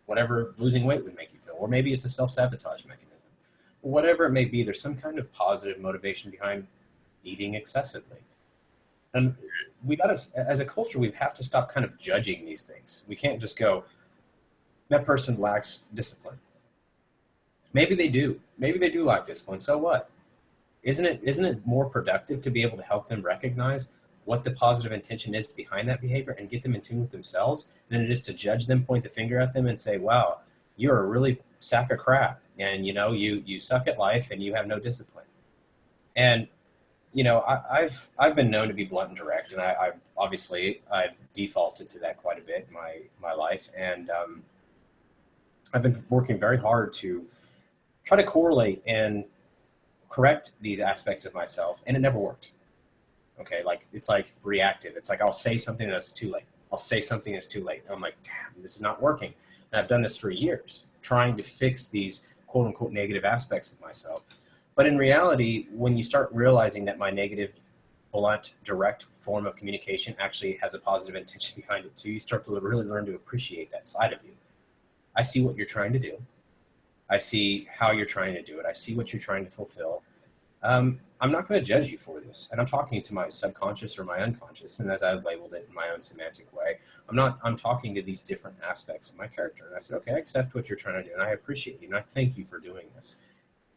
whatever losing weight would make you feel, or maybe it's a self-sabotage mechanism. Whatever it may be, there's some kind of positive motivation behind eating excessively. And we got to, as a culture, we have to stop kind of judging these things. We can't just go, that person lacks discipline. Maybe they do. Maybe they do lack discipline. So what? Isn't it more productive to be able to help them recognize what the positive intention is behind that behavior and get them in tune with themselves than it is to judge them, point the finger at them and say, wow, you're a really sack of crap. And, you suck at life and you have no discipline. And, I've been known to be blunt and direct, and I've defaulted to that quite a bit in my life. And I've been working very hard to try to correlate and correct these aspects of myself, and it never worked. Okay, like it's like reactive. It's like I'll say something that's too late. I'll say something that's too late. I'm like, damn, this is not working. And I've done this for years, trying to fix these quote unquote negative aspects of myself. But in reality, when you start realizing that my negative, blunt, direct form of communication actually has a positive intention behind it too, you start to really learn to appreciate that side of you. I see what you're trying to do. I see how you're trying to do it. I see what you're trying to fulfill. I'm not going to judge you for this. And I'm talking to my subconscious or my unconscious. And as I've labeled it in my own semantic way, I'm talking to these different aspects of my character. And I said, okay, I accept what you're trying to do. And I appreciate you. And I thank you for doing this.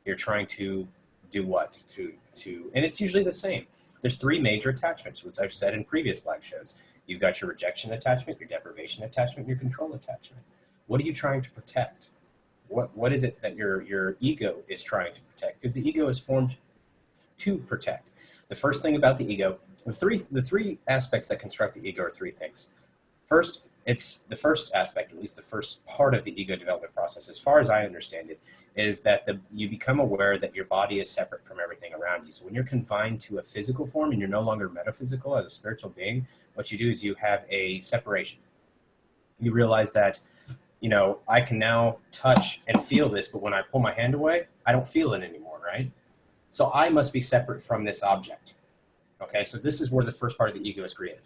You're trying to do what? And it's usually the same. There's three major attachments, which I've said in previous live shows. You've got your rejection attachment, your deprivation attachment, your control attachment. What are you trying to protect? What is it that your ego is trying to protect? Because the ego is formed to protect. The first thing about the ego, the three aspects that construct the ego are three things. First, it's the first aspect, at least the first part of the ego development process, as far as I understand it, is that you become aware that your body is separate from everything around you. So when you're confined to a physical form and you're no longer metaphysical as a spiritual being, what you do is you have a separation. You realize that, I can now touch and feel this, but when I pull my hand away, I don't feel it anymore, right? So I must be separate from this object. Okay, so this is where the first part of the ego is created.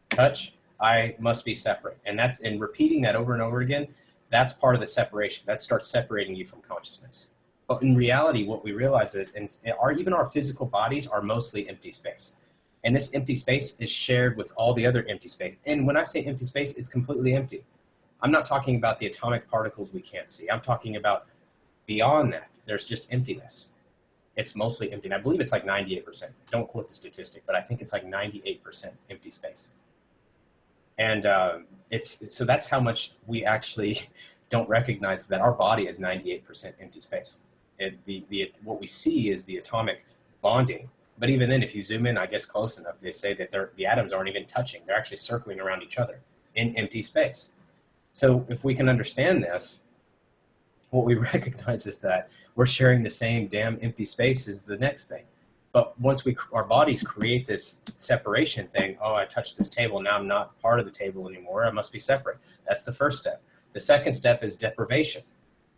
Touch, I must be separate. And repeating that over and over again, that's part of the separation. That starts separating you from consciousness. But in reality, what we realize is, even our physical bodies are mostly empty space. And this empty space is shared with all the other empty space. And when I say empty space, it's completely empty. I'm not talking about the atomic particles we can't see. I'm talking about beyond that. There's just emptiness. It's mostly empty. And I believe it's like 98%. Don't quote the statistic, but I think it's like 98% empty space. And so that's how much we actually don't recognize that our body is 98% empty space. What we see is the atomic bonding. But even then, if you zoom in, I guess close enough, they say that the atoms aren't even touching. They're actually circling around each other in empty space. So if we can understand this, what we recognize is that we're sharing the same damn empty space as the next thing. But once our bodies create this separation thing, oh, I touched this table, now I'm not part of the table anymore, I must be separate. That's the first step. The second step is deprivation.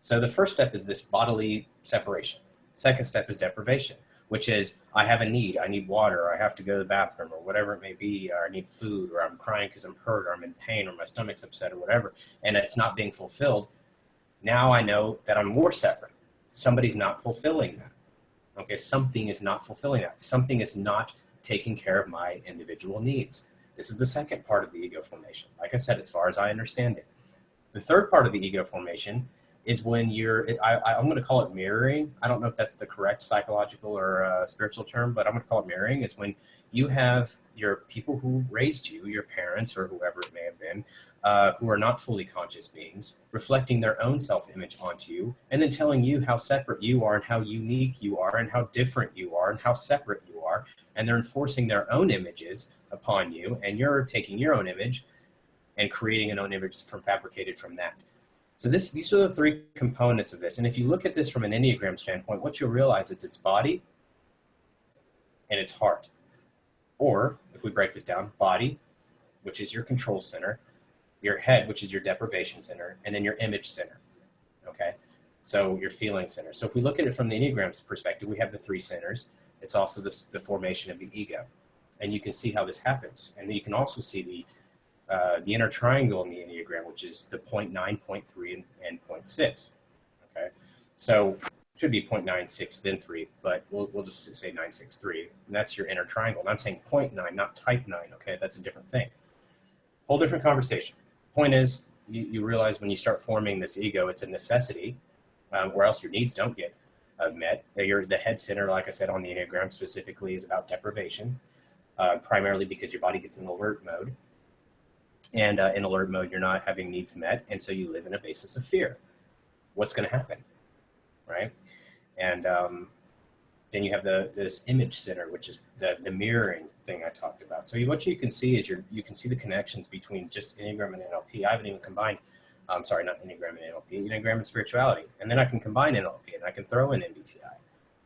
So the first step is this bodily separation. Second step is deprivation, which is I have a need. I need water, or I have to go to the bathroom, or whatever it may be, or I need food, or I'm crying because I'm hurt, or I'm in pain, or my stomach's upset, or whatever, and it's not being fulfilled. Now I know that I'm more separate. Somebody's not fulfilling that. Okay, something is not fulfilling that. Something is not taking care of my individual needs. This is the second part of the ego formation. Like I said, as far as I understand it. The third part of the ego formation is when I'm going to call it mirroring. I don't know if that's the correct psychological or spiritual term, but I'm going to call it mirroring, is when you have your people who raised you, your parents or whoever it may have been, who are not fully conscious beings, reflecting their own self-image onto you, and then telling you how separate you are and how unique you are and how different you are and how separate you are. And they're enforcing their own images upon you, and you're taking your own image and creating an own image fabricated from that. So these are the three components of this. And if you look at this from an Enneagram standpoint, what you'll realize is its body and its heart. Or if we break this down, body, which is your control center, your head, which is your deprivation center, and then your image center. Okay, so your feeling center. So if we look at it from the Enneagram's perspective, we have the three centers. It's also the formation of the ego, and you can see how this happens. And then you can also see the inner triangle in the Enneagram, which is the 0.9, 0.3, and 0.6. Okay, so it should be 0.96 then 3, but we'll just say 963, and that's your inner triangle. And I'm saying 0.9, not type 9. Okay, that's a different thing. Whole different conversation. Point is, you realize when you start forming this ego, it's a necessity, or else your needs don't get met. The head center, like I said, on the Enneagram specifically, is about deprivation, primarily because your body gets in alert mode. And in alert mode, you're not having needs met, and so you live in a basis of fear. What's going to happen, right? And then you have this image center, which is the mirroring thing I talked about. So what you can see is you can see the connections between just Enneagram and NLP. I haven't even combined, not Enneagram and NLP, Enneagram and spirituality. And then I can combine NLP and I can throw in MBTI.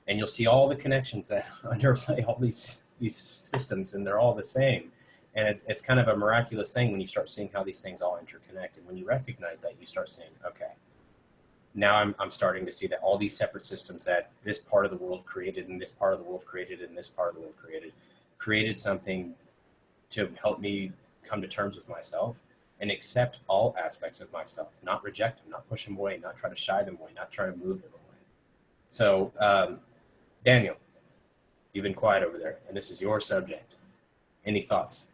and you'll see all the connections that underlay all these systems, and they're all the same. And it's kind of a miraculous thing when you start seeing how these things all interconnect. And when you recognize that, you start saying, okay, now I'm starting to see that all these separate systems that this part of the world created, and this part of the world created, and this part of the world created something to help me come to terms with myself and accept all aspects of myself, not reject them, not push them away, not try to shy them away, not try to move them away. So, Daniel, you've been quiet over there, and this is your subject. Any thoughts?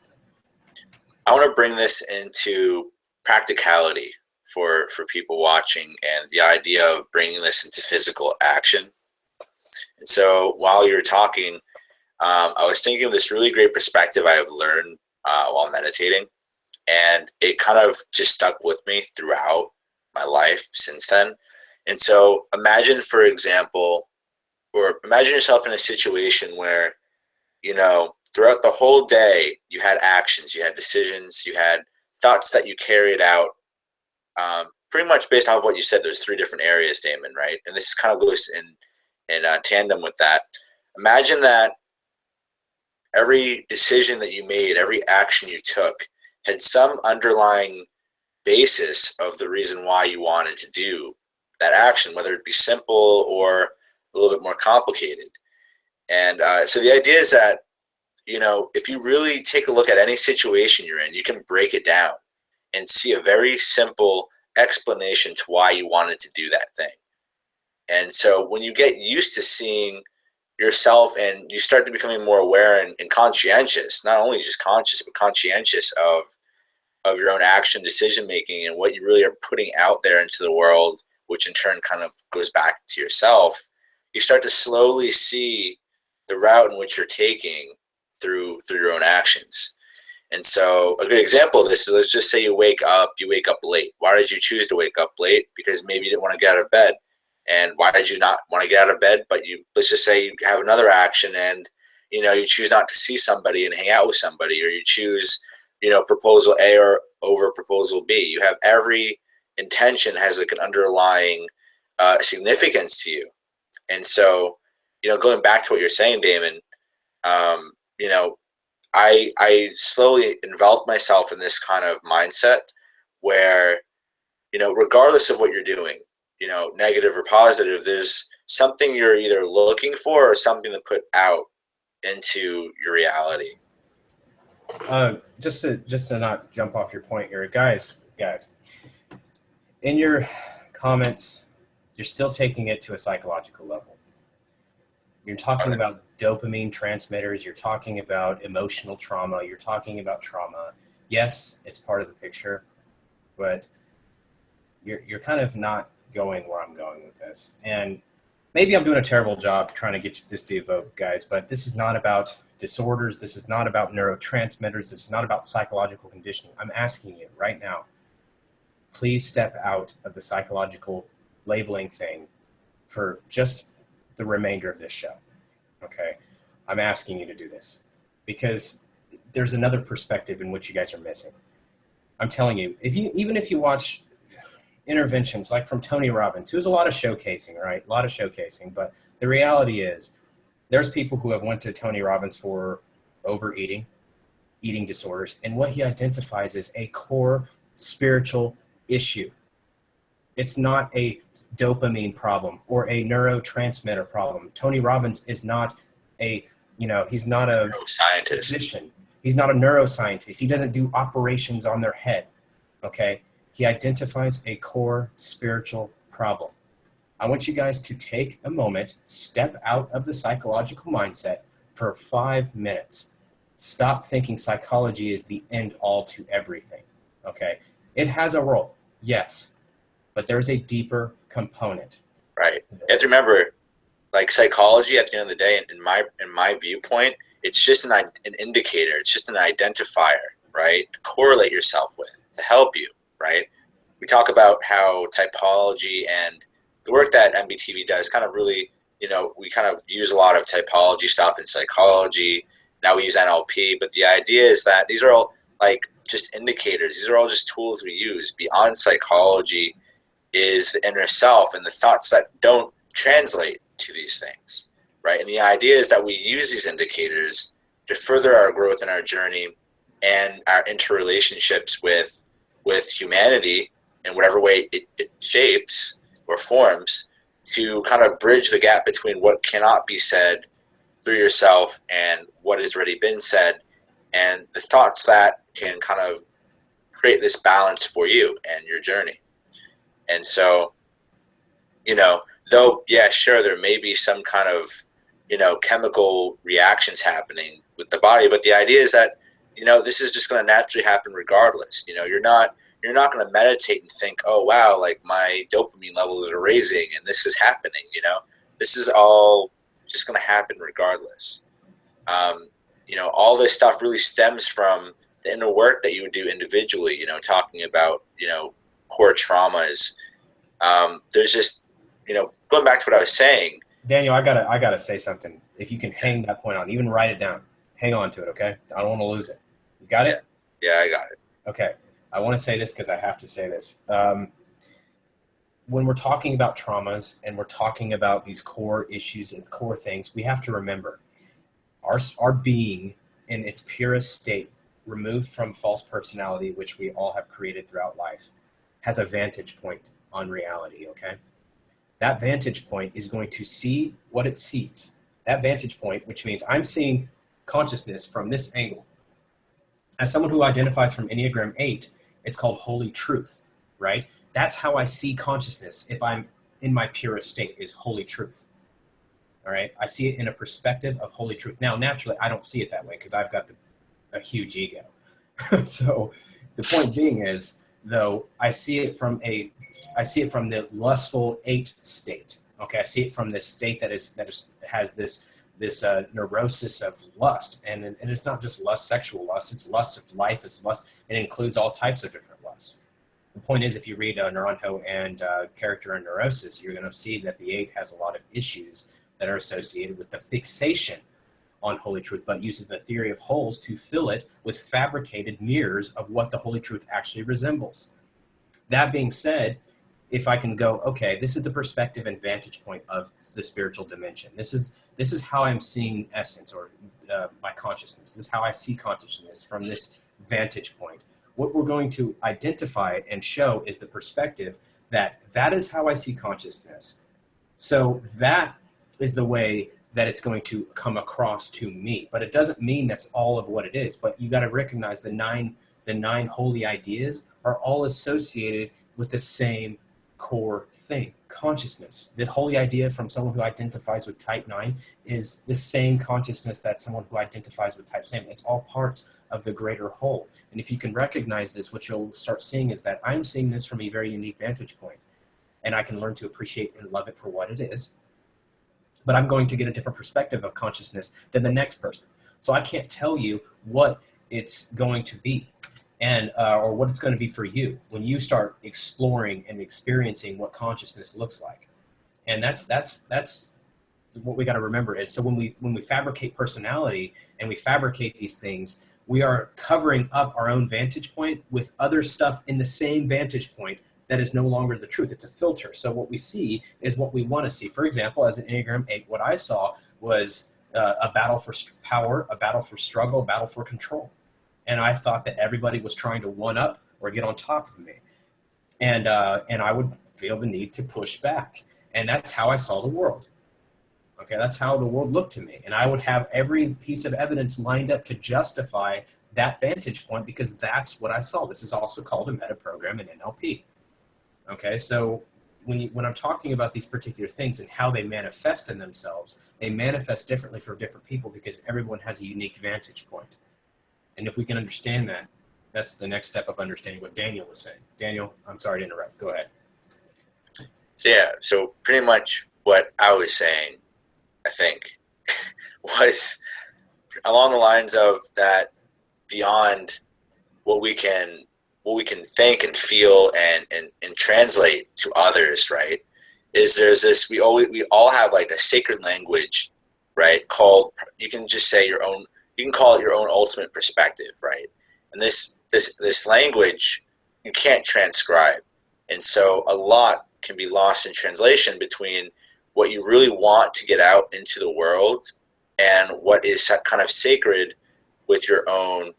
I want to bring this into practicality for people watching, and the idea of bringing this into physical action. And so while you're talking, I was thinking of this really great perspective I have learned while meditating, and it kind of just stuck with me throughout my life since then. And so imagine, for example, or imagine yourself in a situation where, you know, throughout the whole day, you had actions, you had decisions, you had thoughts that you carried out, pretty much based off of what you said. There's 3 different areas, Damon, right? And this kind of goes in tandem with that. Imagine that every decision that you made, every action you took, had some underlying basis of the reason why you wanted to do that action, whether it be simple or a little bit more complicated. And so the idea is that, you know, if you really take a look at any situation you're in, you can break it down and see a very simple explanation to why you wanted to do that thing. And so when you get used to seeing yourself and you start to becoming more aware and conscientious, not only just conscious, but conscientious of your own action, decision making, and what you really are putting out there into the world, which in turn kind of goes back to yourself, you start to slowly see the route in which you're taking through your own actions. And so a good example of this is, let's just say you wake up late. Why did you choose to wake up late? Because maybe you didn't want to get out of bed. And why did you not want to get out of bed? But let's just say you have another action, and, you know, you choose not to see somebody and hang out with somebody, or you choose, you know, proposal A or over proposal B. You have every intention has like an underlying significance to you. And so, you know, going back to what you're saying, Damon, you know, I slowly enveloped myself in this kind of mindset where, you know, regardless of what you're doing, you know, negative or positive, there's something you're either looking for or something to put out into your reality. Just to not jump off your point here, guys, in your comments, you're still taking it to a psychological level. You're talking about dopamine transmitters. You're talking about emotional trauma. You're talking about trauma. Yes, it's part of the picture, but you're kind of not going where I'm going with this. And maybe I'm doing a terrible job trying to get this to evoke, guys, but this is not about disorders. This is not about neurotransmitters. This is not about psychological conditioning. I'm asking you right now, please step out of the psychological labeling thing for just the remainder of this show. Okay? I'm asking you to do this because there's another perspective in which you guys are missing. I'm telling you, even if you watch interventions like from Tony Robbins, who's a lot of showcasing, right? A lot of showcasing, but the reality is there's people who have went to Tony Robbins for overeating, eating disorders, and what he identifies as a core spiritual issue. It's not a dopamine problem or a neurotransmitter problem. Tony Robbins is not he's not a scientist. physician. He's not a neuroscientist. He doesn't do operations on their head, okay? He identifies a core spiritual problem. I want you guys to take a moment, step out of the psychological mindset for 5 minutes. Stop thinking psychology is the end all to everything, okay? It has a role, yes, but there's a deeper component. Right. You have to remember, like, psychology at the end of the day, in my viewpoint, it's just an indicator. It's just an identifier, right, to correlate yourself with, to help you, right? We talk about how typology and the work that MBTI does kind of really, you know, we kind of use a lot of typology stuff in psychology. Now we use NLP, but the idea is that these are all like just indicators. These are all just tools we use. Beyond psychology is the inner self and the thoughts that don't translate to these things. right? And the idea is that we use these indicators to further our growth and our journey and our interrelationships with humanity in whatever way it shapes or forms, to kind of bridge the gap between what cannot be said through yourself and what has already been said, and the thoughts that can kind of create this balance for you and your journey. And so, though, yeah, sure, there may be some kind of, chemical reactions happening with the body, but the idea is that, this is just going to naturally happen regardless. You're not going to meditate and think, oh, wow, like my dopamine levels are raising and this is happening, this is all just going to happen regardless. All this stuff really stems from the inner work that you would do individually, talking about, core traumas. There's just, going back to what I was saying. Daniel, I gotta say something. If you can hang that point on, even write it down, hang on to it. Okay. I don't want to lose it. You got it? Yeah, I got it. Okay. I want to say this because I have to say this. When we're talking about traumas and we're talking about these core issues and core things, we have to remember our being in its purest state, removed from false personality, which we all have created throughout life, has a vantage point on reality, okay? That vantage point is going to see what it sees. That vantage point, which means I'm seeing consciousness from this angle. As someone who identifies from Enneagram 8, it's called holy truth, right? That's how I see consciousness if I'm in my purest state, is holy truth. All right? I see it in a perspective of holy truth. Now, naturally, I don't see it that way because I've got a huge ego. So the point being is, though, I see it from the lustful 8 state. Okay, I see it from this state that has this neurosis of lust, and it's not just lust, sexual lust. It's lust of life. It's lust. It includes all types of different lusts. The point is, if you read Naranjo and Character and Neurosis, you're going to see that the 8 has a lot of issues that are associated with the fixation on holy truth, but uses the theory of wholes to fill it with fabricated mirrors of what the holy truth actually resembles. That being said, if I can go, okay, this is the perspective and vantage point of the spiritual dimension. This is how I'm seeing essence, or my consciousness. This is how I see consciousness from this vantage point. What we're going to identify and show is the perspective that is how I see consciousness. So that is the way that it's going to come across to me. But it doesn't mean that's all of what it is. But you got to recognize the nine holy ideas are all associated with the same core thing, consciousness. The holy idea from someone who identifies with type 9 is the same consciousness that someone who identifies with type 7. It's all parts of the greater whole. And if you can recognize this, what you'll start seeing is that I'm seeing this from a very unique vantage point, and I can learn to appreciate and love it for what it is. But I'm going to get a different perspective of consciousness than the next person. So I can't tell you what it's going to be, and or what it's going to be for you when you start exploring and experiencing what consciousness looks like. And that's what we got to remember is, so when we fabricate personality and we fabricate these things, we are covering up our own vantage point with other stuff in the same vantage point that is no longer the truth. It's a filter. So what we see is what we want to see. For example, as an Enneagram 8, what I saw was a battle for power, a battle for struggle, a battle for control. And I thought that everybody was trying to one up or get on top of me. And I would feel the need to push back. And that's how I saw the world. Okay, that's how the world looked to me. And I would have every piece of evidence lined up to justify that vantage point because that's what I saw. This is also called a meta program in NLP. Okay, so when I'm talking about these particular things and how they manifest in themselves, they manifest differently for different people because everyone has a unique vantage point. And if we can understand that, that's the next step of understanding what Daniel was saying. Daniel, I'm sorry to interrupt. Go ahead. So pretty much what I was saying, I think, was along the lines of that beyond what we can think and feel and translate to others, right? Is there's this, we all have like a sacred language, right? Called, you can just say your own, you can call it your own ultimate perspective, right? And this language you can't transcribe. And so a lot can be lost in translation between what you really want to get out into the world and what is kind of sacred with your own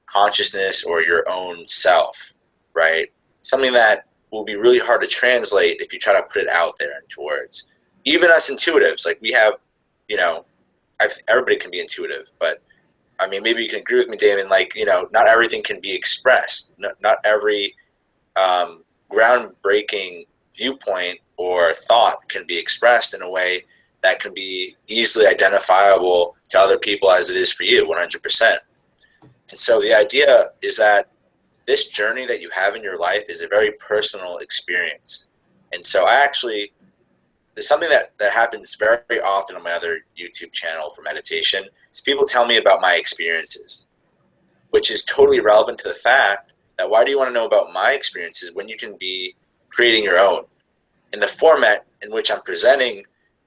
consciousness or your own self, right? Something that will be really hard to translate if you try to put it out there into words. Even us intuitives, like we have, you know, everybody can be intuitive, but I mean, maybe you can agree with me, Damon, like, you know, not everything can be expressed. Not every groundbreaking viewpoint or thought can be expressed in a way that can be easily identifiable to other people as it is for you, 100%. And so the idea is that this journey that you have in your life is a very personal experience. And so there's something that happens very often on my other YouTube channel for meditation. Is people tell me about my experiences, which is totally relevant to the fact that why do you want to know about my experiences when you can be creating your own? In the format in which I'm presenting,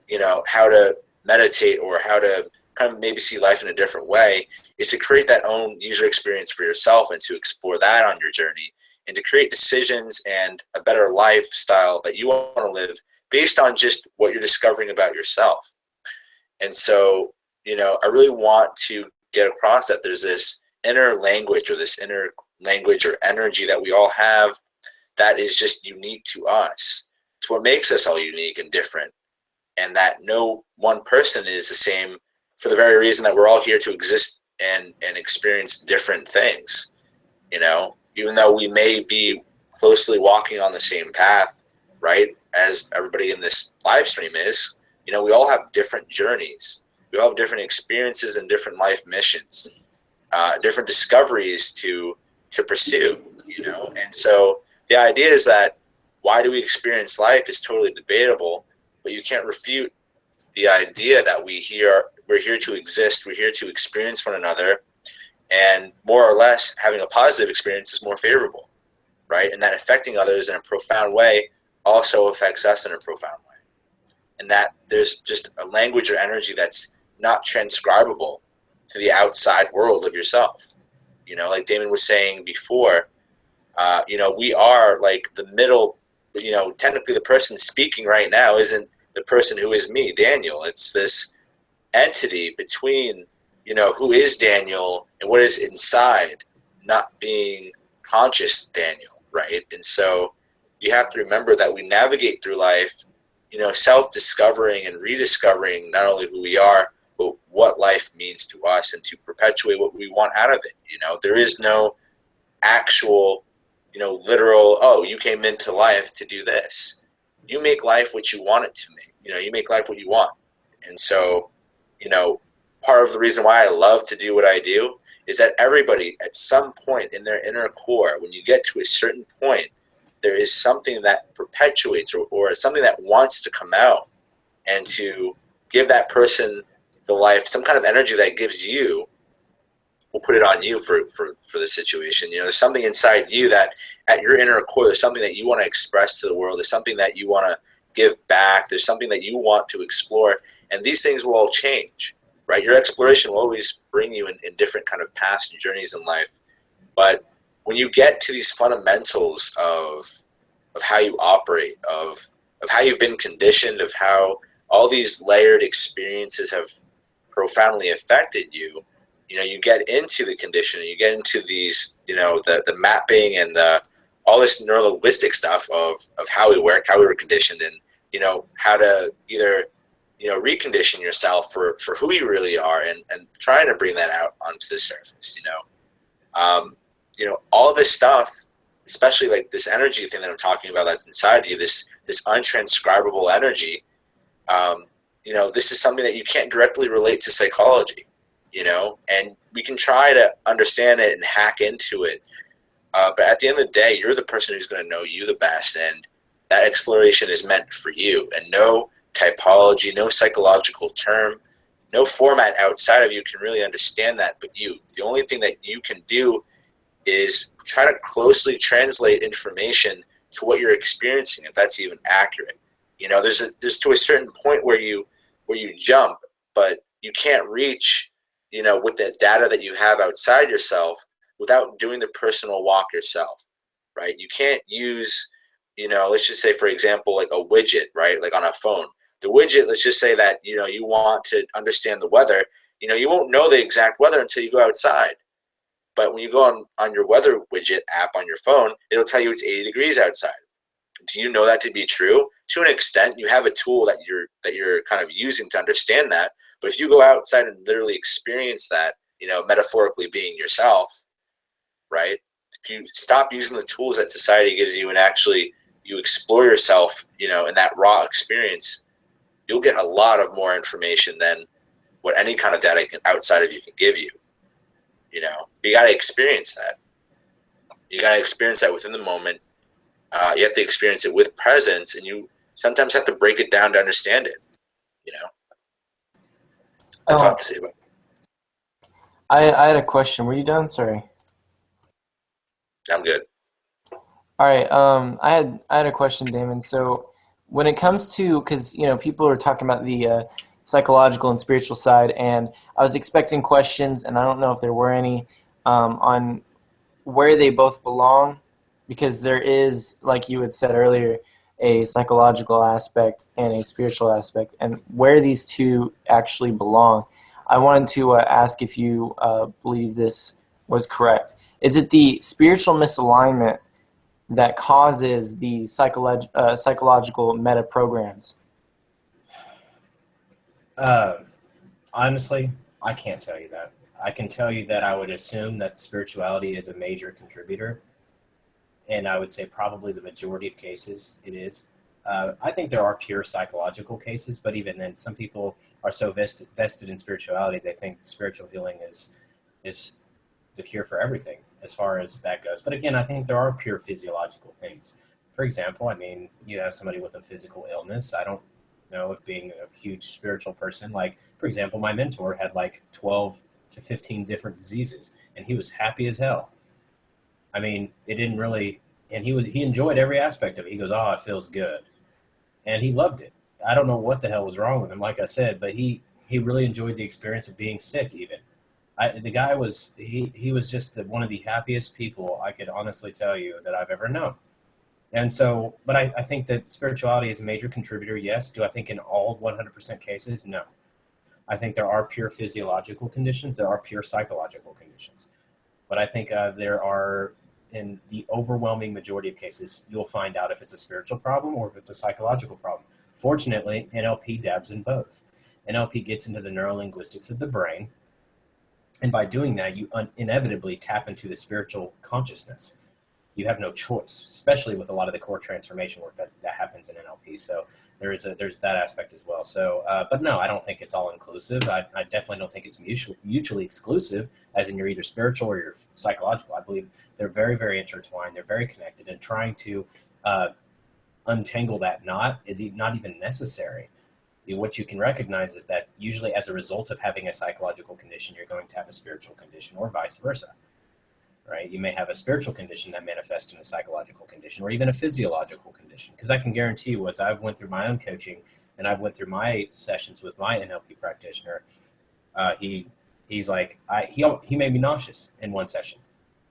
you know, how to meditate or how to kind of maybe see life in a different way is to create that own user experience for yourself and to explore that on your journey and to create decisions and a better lifestyle that you want to live based on just what you're discovering about yourself. And so, you know, I really want to get across that there's this inner language or energy that we all have that is just unique to us. It's what makes us all unique and different. And that no one person is the same for the very reason that we're all here to exist and experience different things. You know, even though we may be closely walking on the same path, right, as everybody in this live stream is, you know, we all have different journeys. We all have different experiences and different life missions, different discoveries to pursue, you know. And so the idea is that why do we experience life is totally debatable, but you can't refute the idea that we're here to exist, we're here to experience one another, and more or less having a positive experience is more favorable, right? And that affecting others in a profound way also affects us in a profound way. And that there's just a language or energy that's not transcribable to the outside world of yourself. You know, like Damon was saying before, you know, we are like the middle, you know, technically the person speaking right now isn't the person who is me, Daniel. It's this entity between, you know, who is Daniel and what is inside, not being conscious Daniel, right? And so you have to remember that we navigate through life, you know, self-discovering and rediscovering not only who we are, but what life means to us and to perpetuate what we want out of it. You know, there is no actual, you know, literal, oh, you came into life to do this. You make life what you want it to make. You know, you make life what you want. And so, you know, part of the reason why I love to do what I do is that everybody at some point in their inner core, when you get to a certain point, there is something that perpetuates or something that wants to come out and to give that person the life, some kind of energy that gives you, we'll put it on you for the situation. You know, there's something inside you that at your inner core, there's something that you want to express to the world. There's something that you want to give back. There's something that you want to explore. And these things will all change, right? Your exploration will always bring you in different kind of paths and journeys in life. But when you get to these fundamentals of how you operate, of how you've been conditioned, of how all these layered experiences have profoundly affected you, you know, you get into the conditioning, you get into these, you know, the mapping and all this neuro-linguistic stuff of how we work, how we were conditioned, and, you know, how to either, you know, recondition yourself for who you really are and trying to bring that out onto the surface, you know. You know, all this stuff, especially like this energy thing that I'm talking about that's inside of you, this untranscribable energy, you know, this is something that you can't directly relate to psychology, you know, and we can try to understand it and hack into it. But at the end of the day, you're the person who's going to know you the best, and that exploration is meant for you. And no typology, no psychological term, no format outside of you can really understand that but you. The only thing that you can do is try to closely translate information to what you're experiencing, if that's even accurate. You know, there's to a certain point where you jump, but you can't reach, you know, with the data that you have outside yourself without doing the personal walk yourself, right? You can't use, you know, let's just say, for example, like a widget, right? Like on a phone. The widget, let's just say that, you want to understand the weather. You won't know the exact weather until you go outside. But when you go on your weather widget app on your phone, it'll tell you it's 80 degrees outside. Do you know that to be true? To an extent, you have a tool that you're kind of using to understand that. But if you go outside and literally experience that, metaphorically being yourself, right? If you stop using the tools that society gives you and actually you explore yourself, in that raw experience, you'll get a lot of more information than what any kind of data outside of you can give you. You got to experience that. You got to experience that within the moment. You have to experience it with presence, and you sometimes have to break it down to understand it. That's all I have to say about it. I had a question. Were you done? Sorry. I'm good. All right. I had a question, Damon. So when it comes to, because people are talking about the psychological and spiritual side, and I was expecting questions, and I don't know if there were any on where they both belong, because there is, like you had said earlier, a psychological aspect and a spiritual aspect, and where these two actually belong. I wanted to ask if you believe this was correct. Is it the spiritual misalignment that causes the psychological meta programs? Honestly, I can't tell you that. I can tell you that I would assume that spirituality is a major contributor, and I would say probably the majority of cases it is. I think there are pure psychological cases, but even then, some people are so vested in spirituality, they think spiritual healing is the cure for everything as far as that goes. But again, I think there are pure physiological things. For example, I mean, you have somebody with a physical illness. I don't know if being a huge spiritual person, like, for example, my mentor had like 12 to 15 different diseases, and he was happy as hell. I mean, it didn't really, and he enjoyed every aspect of it. He goes, oh, it feels good. And he loved it. I don't know what the hell was wrong with him, like I said, but he really enjoyed the experience of being sick even. The guy was, he was just one of the happiest people I could honestly tell you that I've ever known. And so, but I think that spirituality is a major contributor, yes. Do I think in all 100% cases? No. I think there are pure physiological conditions, there are pure psychological conditions. But I think there are, in the overwhelming majority of cases, you'll find out if it's a spiritual problem or if it's a psychological problem. Fortunately, NLP dabs in both. NLP gets into the neurolinguistics of the brain, and by doing that, you inevitably tap into the spiritual consciousness. You have no choice, especially with a lot of the core transformation work that happens in NLP. So there's that aspect as well. So, but no, I don't think it's all inclusive. I definitely don't think it's mutually exclusive, as in you're either spiritual or you're psychological. I believe they're very, very intertwined. They're very connected, and trying to untangle that knot is not even necessary. What you can recognize is that usually as a result of having a psychological condition, you're going to have a spiritual condition, or vice versa. Right? You may have a spiritual condition that manifests in a psychological condition, or even a physiological condition. Because I can guarantee you, as I've went through my own coaching and I've went through my sessions with my NLP practitioner, he's like, he made me nauseous in one session,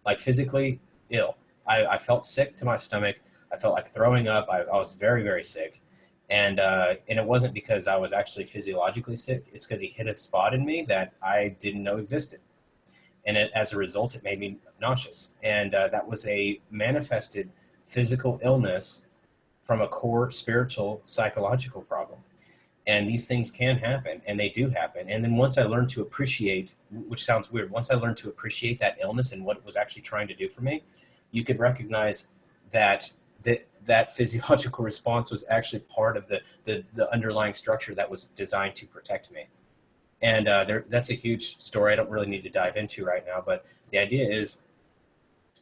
like physically ill. I felt sick to my stomach. I felt like throwing up. I was very, very sick. And it wasn't because I was actually physiologically sick. It's because he hit a spot in me that I didn't know existed. And as a result, it made me nauseous. And that was a manifested physical illness from a core spiritual psychological problem. And these things can happen, and they do happen. And then once I learned to appreciate, which sounds weird, once I learned to appreciate that illness and what it was actually trying to do for me, you could recognize that that physiological response was actually part of the underlying structure that was designed to protect me. And that's a huge story I don't really need to dive into right now, but the idea is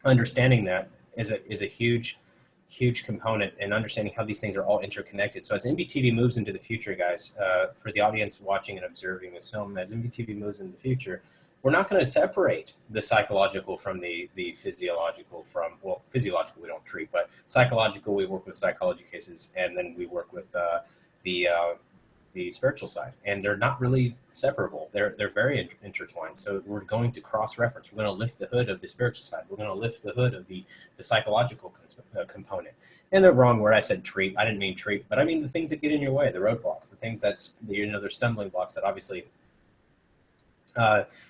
understanding that is a huge component, and understanding how these things are all interconnected. So as MBTV moves into the future, guys, for the audience watching and observing this film, as MBTV moves into the future, we're not going to separate the psychological from the physiological from, well, physiological we don't treat, but psychological, we work with psychology cases, and then we work with the the spiritual side, and they're not really separable. They're very intertwined. So we're going to cross-reference. We're going to lift the hood of the spiritual side. We're going to lift the hood of the psychological component. And the wrong word, I said treat. I didn't mean treat, but I mean the things that get in your way, the roadblocks, the things that's, they're stumbling blocks that obviously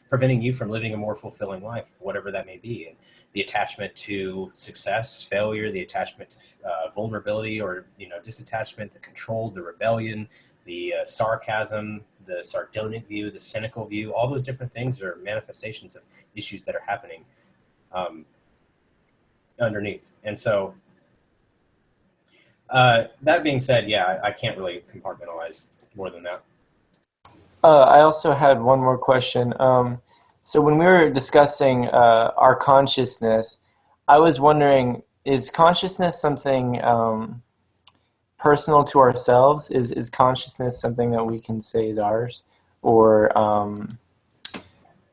preventing you from living a more fulfilling life, whatever that may be. And the attachment to success, failure, the attachment to vulnerability or disattachment, the control, the rebellion, the sarcasm, the sardonic view, the cynical view, all those different things are manifestations of issues that are happening underneath. And so that being said, yeah, I can't really compartmentalize more than that. I also had one more question. So when we were discussing our consciousness, I was wondering, is consciousness something personal to ourselves? Is consciousness something that we can say is ours? Or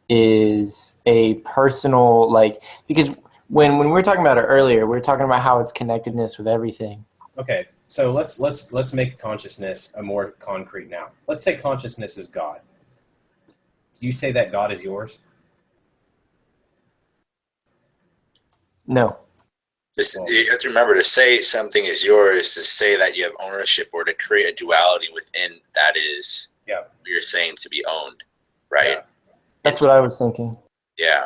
is a personal, because when we were talking about it earlier, we were talking about how it's connectedness with everything. Okay, so let's make consciousness a more concrete now. Let's say consciousness is God. Do you say that God is yours? No. You have to remember, to say something is yours, to say that you have ownership, or to create a duality within that is what you're saying to be owned, right? Yeah. That's what I was thinking. Yeah.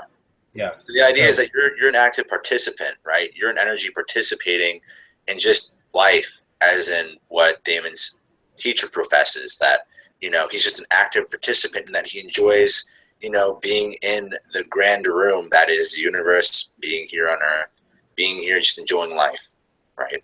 Yeah. So the idea is that you're an active participant, right? You're an energy participating in just life, as in what Damon's teacher professes, that he's just an active participant, and that he enjoys being in the grand room that is the universe, being here on Earth, being here, just enjoying life, right?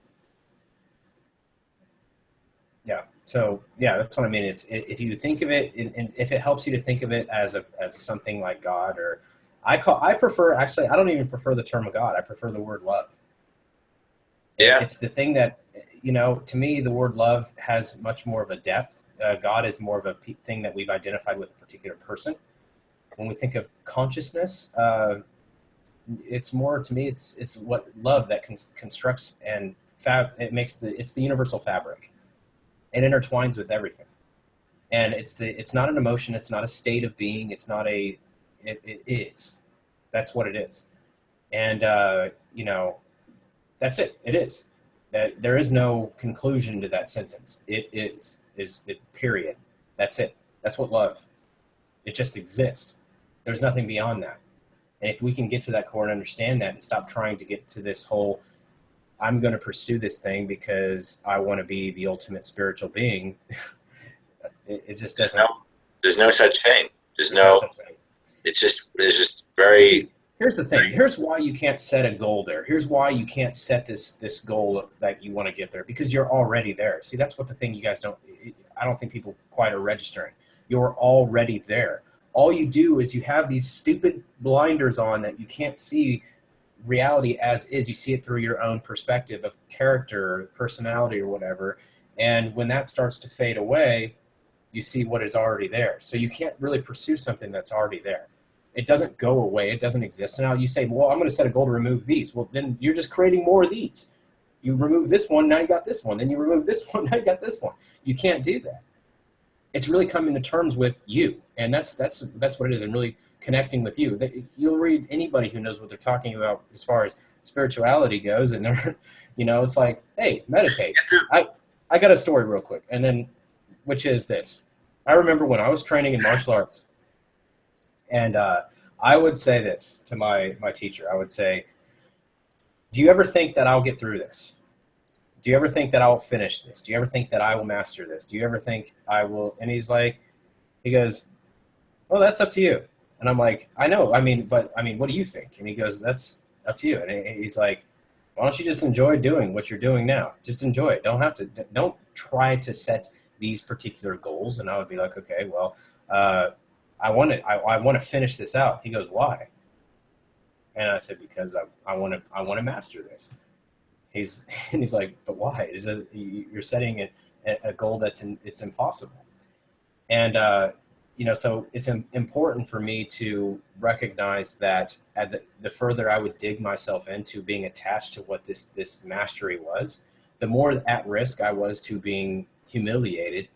Yeah. So yeah, that's what I mean. It's if you think of it, and if it helps you to think of it as something like God, or I prefer, actually, I don't even prefer the term of God. I prefer the word love. Yeah. It's the thing that, to me, the word love has much more of a depth. God is more of a thing that we've identified with a particular person. When we think of consciousness, it's more, to me, it's what love that constructs and it's the universal fabric. It intertwines with everything. And it's not an emotion. It's not a state of being. It's not it is. That's what it is. And, that's it. It is. That there is no conclusion to that sentence. It is period. That's it. That's what love. It just exists. There's nothing beyond that. And if we can get to that core and understand that, and stop trying to get to this whole, I'm going to pursue this thing because I want to be the ultimate spiritual being, it just doesn't. There's no such thing. There's no such thing. It's just very. Here's the thing. Here's why you can't set a goal there. Here's why you can't set this goal that you want to get there, because you're already there. See, that's what the thing you guys I don't think people quite are registering. You're already there. All you do is you have these stupid blinders on that you can't see reality as is. You see it through your own perspective of character or personality or whatever. And when that starts to fade away, you see what is already there. So you can't really pursue something that's already there. It doesn't go away. It doesn't exist. So now you say, well, I'm going to set a goal to remove these. Well, then you're just creating more of these. You remove this one, now you got this one. Then you remove this one, now you got this one. You can't do that. It's really coming to terms with you. And that's what it is, and really connecting with you. You'll read anybody who knows what they're talking about as far as spirituality goes, and they're, it's like, hey, meditate. I got a story real quick, and then, which is this. I remember when I was training in martial arts, and I would say this to my teacher. I would say, do you ever think that I'll get through this? Do you ever think that I'll finish this? Do you ever think that I will master this? Do you ever think I will? And he goes, well, that's up to you. And I'm like, I know. What do you think? And he goes, that's up to you. And he's like, why don't you just enjoy doing what you're doing now? Just enjoy it. Don't try to set these particular goals. And I would be like, okay, well, I want to finish this out. He goes, why? And I said, because I want to master this. He's like, but why? You're setting a goal it's impossible. And so it's important for me to recognize that the further I would dig myself into being attached to what this mastery was, the more at risk I was to being humiliated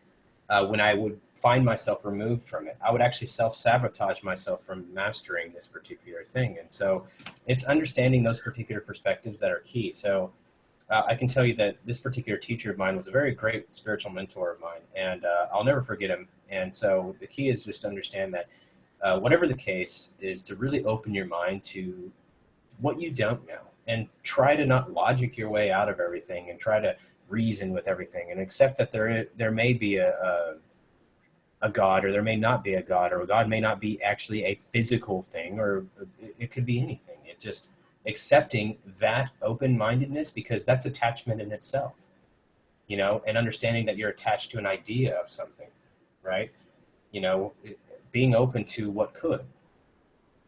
when I would find myself removed from it. I would actually self-sabotage myself from mastering this particular thing. And so it's understanding those particular perspectives that are key. So I can tell you that this particular teacher of mine was a very great spiritual mentor of mine, and I'll never forget him. And so the key is just to understand that whatever the case is, to really open your mind to what you don't know, and try to not logic your way out of everything, and try to reason with everything, and accept that there may be a God, or there may not be a God, or a God may not be actually a physical thing, or it could be anything. It just accepting that open-mindedness, because that's attachment in itself, you know, and understanding that you're attached to an idea of something, right? You know, being open to what could.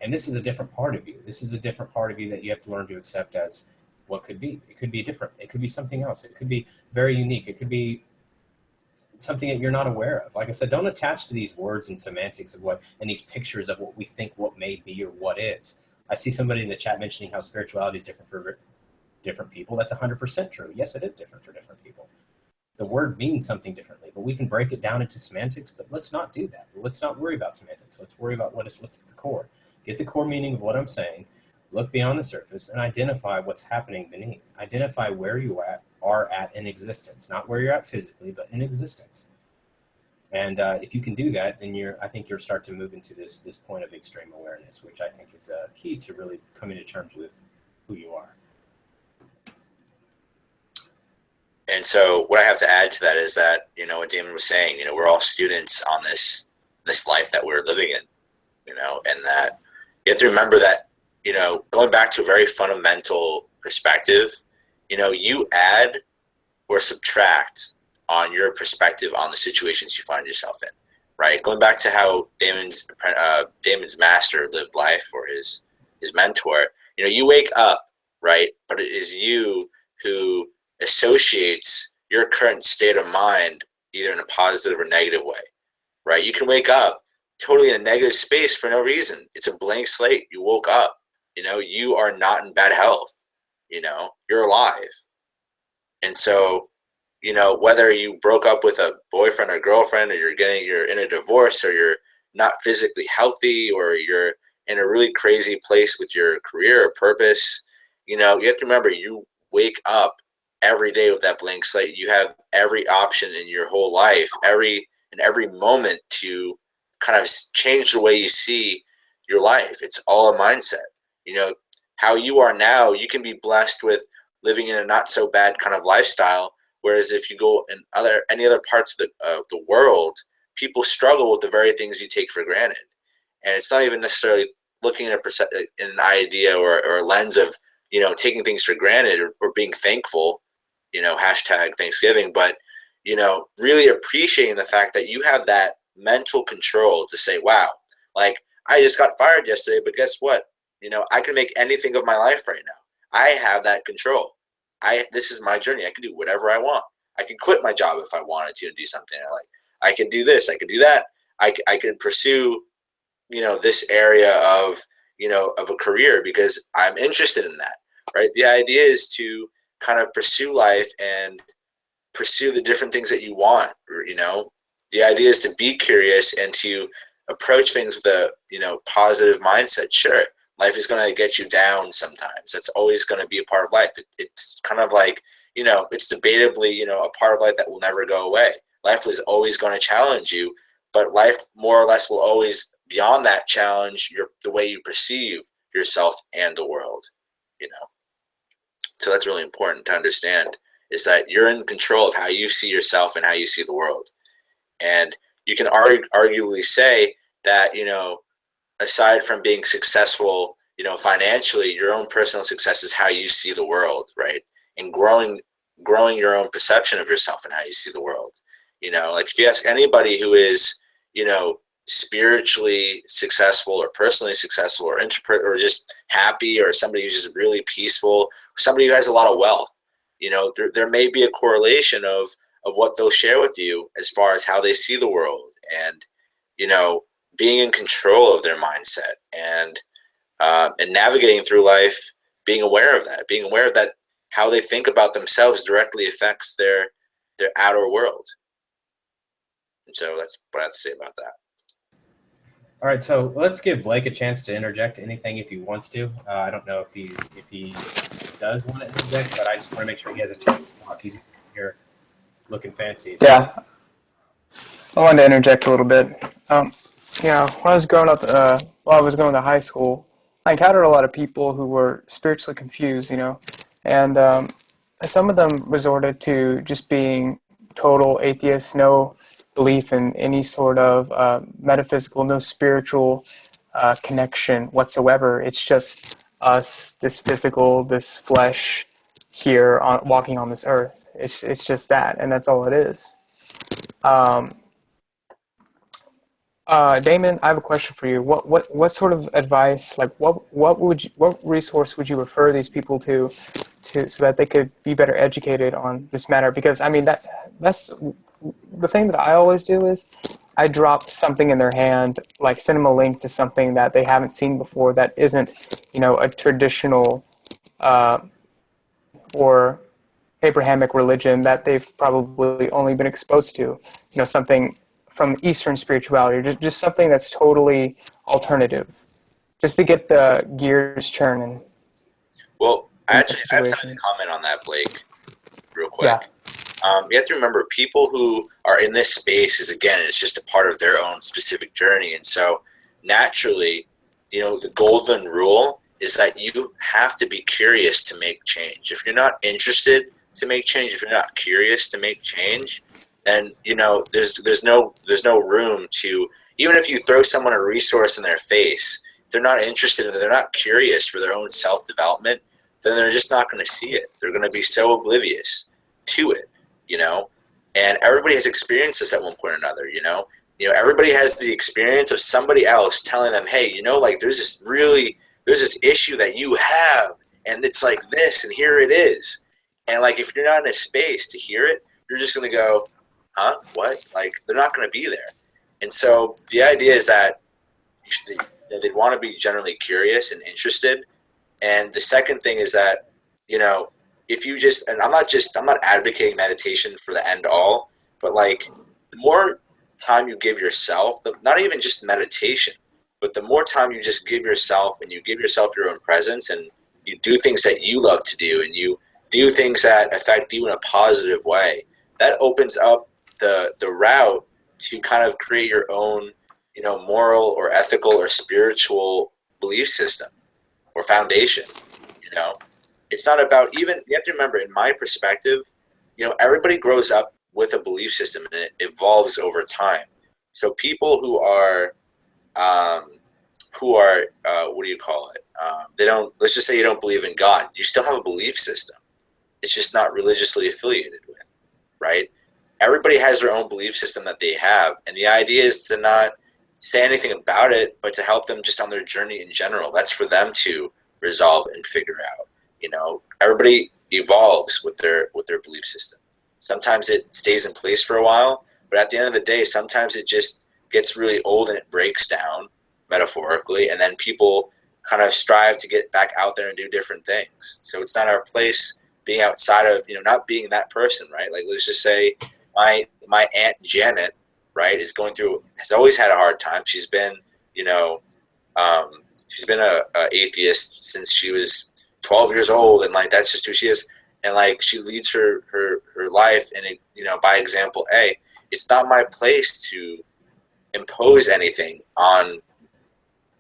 And this is a different part of you. This is a different part of you that you have to learn to accept as what could be. It could be different. It could be something else. It could be very unique. It could be something that you're not aware of. Like I said, don't attach to these words and semantics of what, and these pictures of what we think what may be or what is. I see somebody in the chat mentioning how spirituality is different for different people. That's 100% true. Yes, it is different for different people. The word means something differently, but we can break it down into semantics, but let's not do that. Let's not worry about semantics. Let's worry about what's at the core. Get the core meaning of what I'm saying, look beyond the surface, and identify what's happening beneath. Identify where you are at in existence, not where you're at physically, but in existence. And if you can do that, then I think you'll start to move into this point of extreme awareness, which I think is key to really coming to terms with who you are. And so what I have to add to that is that, you know, what Damon was saying, you know, we're all students on this life that we're living in, you know, and that you have to remember that, you know, going back to a very fundamental perspective, you know, you add or subtract on your perspective on the situations you find yourself in, right? Going back to how Damon's master lived life, or his mentor, you know, you wake up, right? But it is you who associates your current state of mind either in a positive or negative way, right? You can wake up totally in a negative space for no reason. It's a blank slate. You woke up, you know, you are not in bad health, you know, you're alive. And so, you know, whether you broke up with a boyfriend or girlfriend, or you're in a divorce, or you're not physically healthy, or you're in a really crazy place with your career or purpose, you know, you have to remember, you wake up every day with that blank slate. You have every option in your whole life, every moment to kind of change the way you see your life. It's all a mindset. You know, how you are now, you can be blessed with living in a not so bad kind of lifestyle. Whereas if you go in any other parts of the world, people struggle with the very things you take for granted. And it's not even necessarily looking at an idea or a lens of, you know, taking things for granted or being thankful, you know, hashtag Thanksgiving, but, you know, really appreciating the fact that you have that mental control to say, wow, like, I just got fired yesterday, but guess what? You know, I can make anything of my life right now. I have that control. This is my journey. I can do whatever I want. I can quit my job if I wanted to and do something I like. I could do this. I could do that. I could pursue, you know, this area of, you know, of a career because I'm interested in that, right? The idea is to kind of pursue life and pursue the different things that you want, you know. The idea is to be curious and to approach things with a, you know, positive mindset. Sure, life is going to get you down sometimes. That's always going to be a part of life. It's kind of like, you know, it's debatably, you know, a part of life that will never go away. Life is always going to challenge you, but life more or less will always, beyond that challenge, the way you perceive yourself and the world, you know. So that's really important to understand, is that you're in control of how you see yourself and how you see the world. And you can arguably say that, you know, aside from being successful, you know, financially, your own personal success is how you see the world, right? And growing your own perception of yourself and how you see the world. You know, like if you ask anybody who is, you know, spiritually successful or personally successful or just happy, or somebody who's just really peaceful, somebody who has a lot of wealth, you know, there may be a correlation of what they'll share with you as far as how they see the world, and, you know, being in control of their mindset and navigating through life, being aware of that how they think about themselves directly affects their outer world. And so that's what I have to say about that. All right, so let's give Blake a chance to interject anything if he wants to. I don't know if he does want to interject, but I just want to make sure he has a chance to talk. He's here looking fancy. So. Yeah, I wanted to interject a little bit. When I was growing up, while I was going to high school, I encountered a lot of people who were spiritually confused, and some of them resorted to just being total atheists, no belief in any sort of metaphysical, no spiritual connection whatsoever. It's just us, this physical, this flesh here walking on this earth. It's just that, and that's all it is. Damon, I have a question for you. What sort of advice, like what resource would you refer these people to so that they could be better educated on this matter? Because I mean that's the thing that I always do is I drop something in their hand, like send them a link to something that they haven't seen before that isn't, a traditional or Abrahamic religion that they've probably only been exposed to, something from Eastern spirituality, just something that's totally alternative, just to get the gears churning. Well, I have something to comment on that, Blake, real quick. Yeah. You have to remember, people who are in this space it's just a part of their own specific journey. And so naturally, the golden rule is that you have to be curious to make change. If you're not interested to make change, if you're not curious to make change, then there's no room to, even if you throw someone a resource in their face, if they're not interested and they're not curious for their own self-development, then they're just not going to see it. They're going to be so oblivious to it, and everybody has experienced this at one point or another. Everybody has the experience of somebody else telling them, hey, there's this issue that you have, and it's like this, and here it is. And if you're not in a space to hear it, you're just going to go, huh? What? They're not going to be there. And so the idea is that they'd want to be generally curious and interested. And the second thing is that, if you just, and I'm not advocating meditation for the end all, but the more time you give yourself, not even just meditation, but the more time you just give yourself, and you give yourself your own presence, and you do things that you love to do, and you do things that affect you in a positive way, that opens up the route to kind of create your own, moral or ethical or spiritual belief system or foundation. It's not about, even, you have to remember, in my perspective, everybody grows up with a belief system and it evolves over time. So people who are what do you call it? Let's just say you don't believe in God. You still have a belief system. It's just not religiously affiliated with, right? Everybody has their own belief system that they have. And the idea is to not say anything about it, but to help them just on their journey in general. That's for them to resolve and figure out. Everybody evolves with their belief system. Sometimes it stays in place for a while, but at the end of the day, sometimes it just gets really old and it breaks down, metaphorically, and then people kind of strive to get back out there and do different things. So it's not our place being outside of, not being that person, right? Let's just say my Aunt Janet, right, has always had a hard time. She's been, she's been a atheist since she was 12 years old, and that's just who she is. And she leads her life, and by example A. It's not my place to impose anything on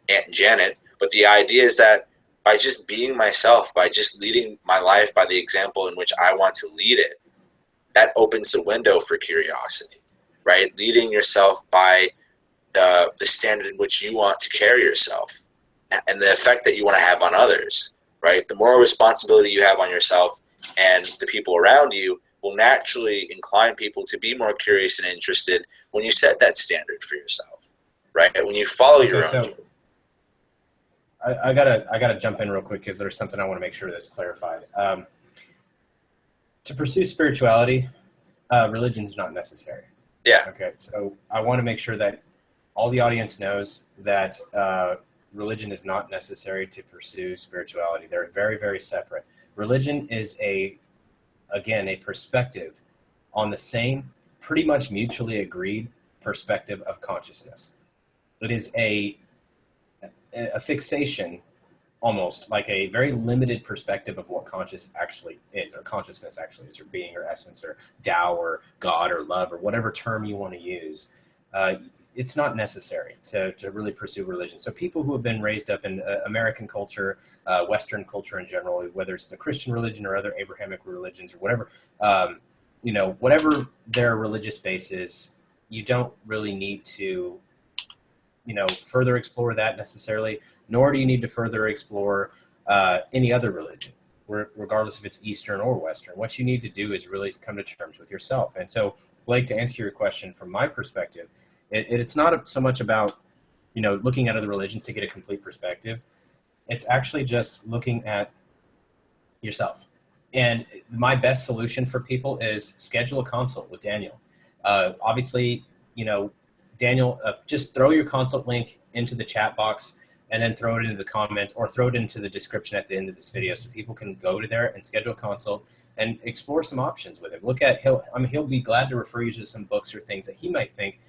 Aunt Janet, but the idea is that by just being myself, by just leading my life by the example in which I want to lead it, that opens the window for curiosity, right? Leading yourself by the standard in which you want to carry yourself and the effect that you want to have on others, right? The more responsibility you have on yourself and the people around you will naturally incline people to be more curious and interested when you set that standard for yourself, right? When you follow your own. So I gotta jump in real quick because there's something I want to make sure that's clarified. To pursue spirituality, religion is not necessary. Yeah. Okay. So I want to make sure that all the audience knows that religion is not necessary to pursue spirituality. They're very, very separate. Religion is a perspective on the same, pretty much mutually agreed perspective of consciousness. It is a fixation, almost like a very limited perspective of what consciousness actually is, or being, or essence, or Tao, or God, or love, or whatever term you want to use. It's not necessary to really pursue religion. So people who have been raised up in American culture, Western culture in general, whether it's the Christian religion or other Abrahamic religions or whatever, whatever their religious base is, you don't really need to, further explore that necessarily, nor do you need to further explore any other religion, regardless if it's Eastern or Western. What you need to do is really come to terms with yourself. And so, Blake, to answer your question from my perspective, it's not so much about, looking at other religions to get a complete perspective. It's actually just looking at yourself. And my best solution for people is schedule a consult with Daniel. Obviously, Daniel, just throw your consult link into the chat box and then throw it into the comment, or throw it into the description at the end of this video so people can go to there and schedule a consult and explore some options with him. He'll be glad to refer you to some books or things that he might think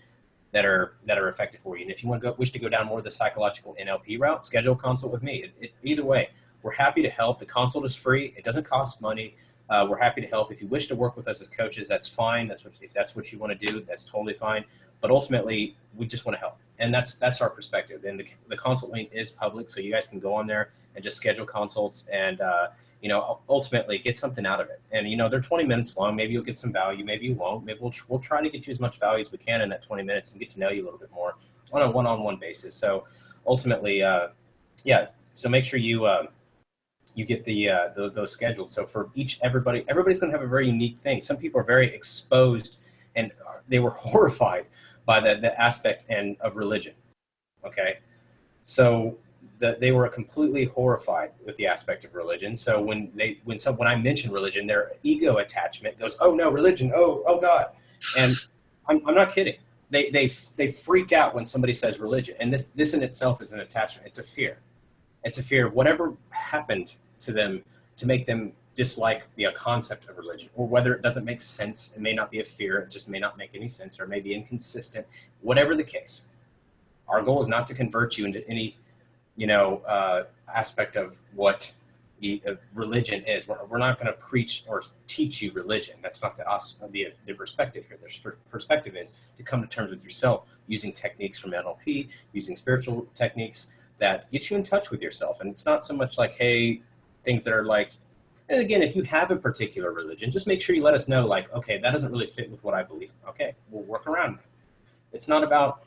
that are effective for you. And if you wish to go down more of the psychological NLP route, schedule a consult with me. Either way, we're happy to help. The consult is free. It doesn't cost money. We're happy to help. If you wish to work with us as coaches, that's fine. If that's what you want to do, that's totally fine. But ultimately, we just want to help. And that's our perspective. And the consult link is public, so you guys can go on there and just schedule consults and, ultimately get something out of it. And, they're 20 minutes long. Maybe you'll get some value. Maybe you won't. Maybe we'll try to get you as much value as we can in that 20 minutes and get to know you a little bit more on a one-on-one basis. So ultimately, so make sure you get those scheduled. So for everybody's going to have a very unique thing. Some people are very exposed, and they were horrified by the aspect of religion. Okay, so they were completely horrified with the aspect of religion. So when I mention religion, their ego attachment goes, "Oh no, religion! Oh God!" And I'm not kidding. They freak out when somebody says religion, and this in itself is an attachment. It's a fear. It's a fear of whatever happened to them to make them dislike the concept of religion, or whether it doesn't make sense. It may not be a fear. It just may not make any sense, or may be inconsistent. Whatever the case, our goal is not to convert you into any, aspect of what religion is. We're not going to preach or teach you religion. That's not the perspective here. The perspective is to come to terms with yourself using techniques from NLP, using spiritual techniques that get you in touch with yourself. And it's not so much like, hey, things that are like, and again, if you have a particular religion, just make sure you let us know, like, okay, that doesn't really fit with what I believe. Okay, we'll work around that. It's not about,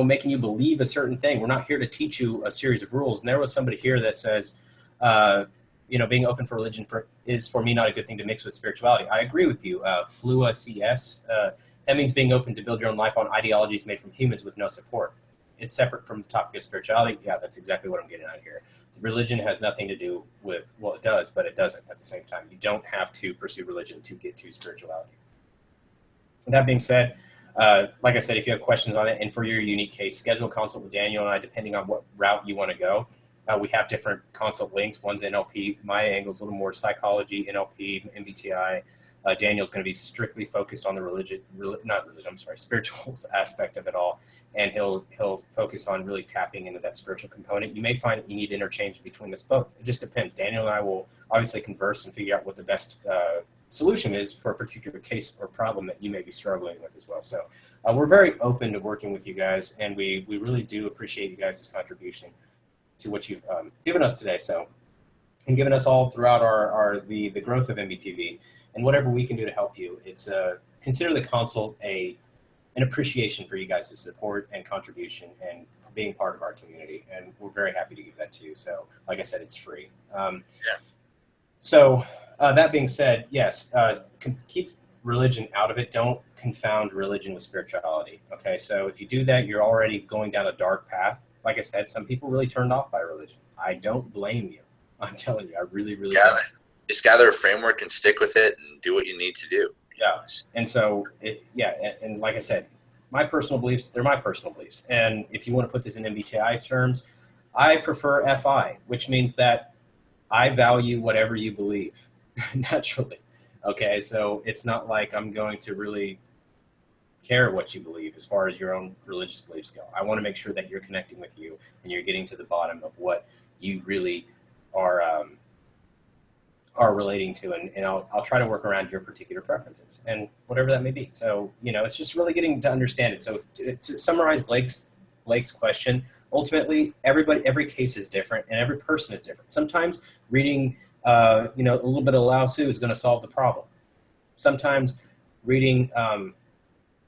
making you believe a certain thing. We're not here to teach you a series of rules. And there was somebody here that says, being open for religion is for me not a good thing to mix with spirituality. I agree with you. Flua CS, that means being open to build your own life on ideologies made from humans with no support. It's separate from the topic of spirituality. Yeah, that's exactly what I'm getting at here. Religion has nothing to do with, well, it does, but it doesn't at the same time. You don't have to pursue religion to get to spirituality. That being said, like I said, if you have questions on it, and for your unique case, schedule a consult with Daniel and I, depending on what route you want to go. We have different consult links. One's NLP. My angle's a little more psychology, NLP, MBTI. Daniel's going to be strictly focused on the spiritual aspect of it all. And he'll focus on really tapping into that spiritual component. You may find that you need interchange between us both. It just depends. Daniel and I will obviously converse and figure out what the best solution is for a particular case or problem that you may be struggling with as well. So we're very open to working with you guys, and we really do appreciate you guys' contribution to what you've given us today. So, and given us all throughout the growth of MBTV, and whatever we can do to help you. It's consider the consult an appreciation for you guys' support and contribution and being part of our community. And we're very happy to give that to you. So like I said, it's free. So that being said, yes, keep religion out of it. Don't confound religion with spirituality. Okay. So if you do that, you're already going down a dark path. Like I said, some people really turned off by religion. I don't blame you. I'm telling you, I really, really don't. Just gather a framework and stick with it and do what you need to do. Yeah. And so, and like I said, my personal beliefs, they're my personal beliefs. And if you want to put this in MBTI terms, I prefer FI, which means that I value whatever you believe naturally. Okay. So it's not like I'm going to really care what you believe as far as your own religious beliefs go. I want to make sure that you're connecting with you and you're getting to the bottom of what you really are relating to, and I'll try to work around your particular preferences and whatever that may be. So, it's just really getting to understand it. So to summarize Blake's question, ultimately, every case is different and every person is different. Sometimes reading, a little bit of Lao Tzu is going to solve the problem. Sometimes reading, a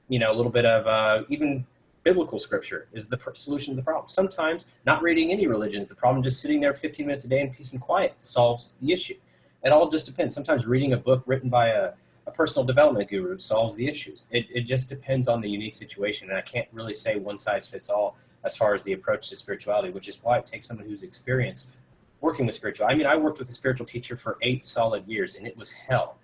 little bit of even biblical scripture is the solution to the problem. Sometimes not reading any religion is the problem. Just sitting there 15 minutes a day in peace and quiet solves the issue. It all just depends. Sometimes reading a book written by a personal development guru solves the issues. It just depends on the unique situation. And I can't really say one size fits all as far as the approach to spirituality, which is why it takes someone who's experienced working with spirituality. I mean, I worked with a spiritual teacher for 8 solid years, and it was hell.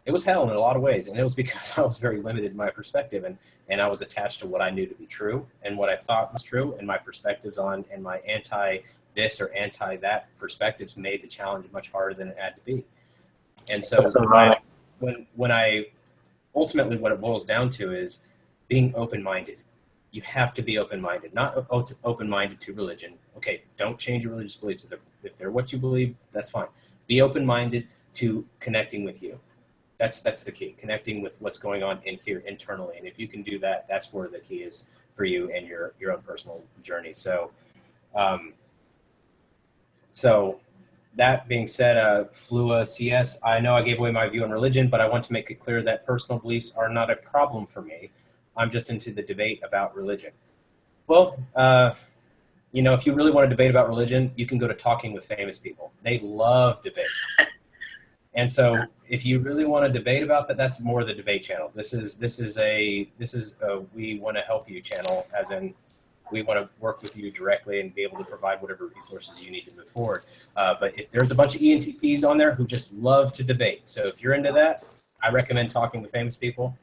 It was hell in a lot of ways, and it was because I was very limited in my perspective, and I was attached to what I knew to be true and what I thought was true, and my perspectives on and my anti-this or anti-that perspectives made the challenge much harder than it had to be. And so when I ultimately what it boils down to is being open-minded. You have to be open-minded, not open-minded to religion. Okay, don't change your religious beliefs. If they're what you believe, that's fine. Be open-minded to connecting with you. That's the key, connecting with what's going on in here internally. And if you can do that, that's where the key is for you and your own personal journey. So, that being said, Flua CS, I know I gave away my view on religion, but I want to make it clear that personal beliefs are not a problem for me. I'm just into the debate about religion. Well, if you really want to debate about religion, you can go to Talking with Famous People. They love debate. And so if you really want to debate about that, that's more the debate channel. This is a we want to help you channel, as in we want to work with you directly and be able to provide whatever resources you need to move forward. But if there's a bunch of ENTPs on there who just love to debate, so if you're into that, I recommend Talking with Famous People.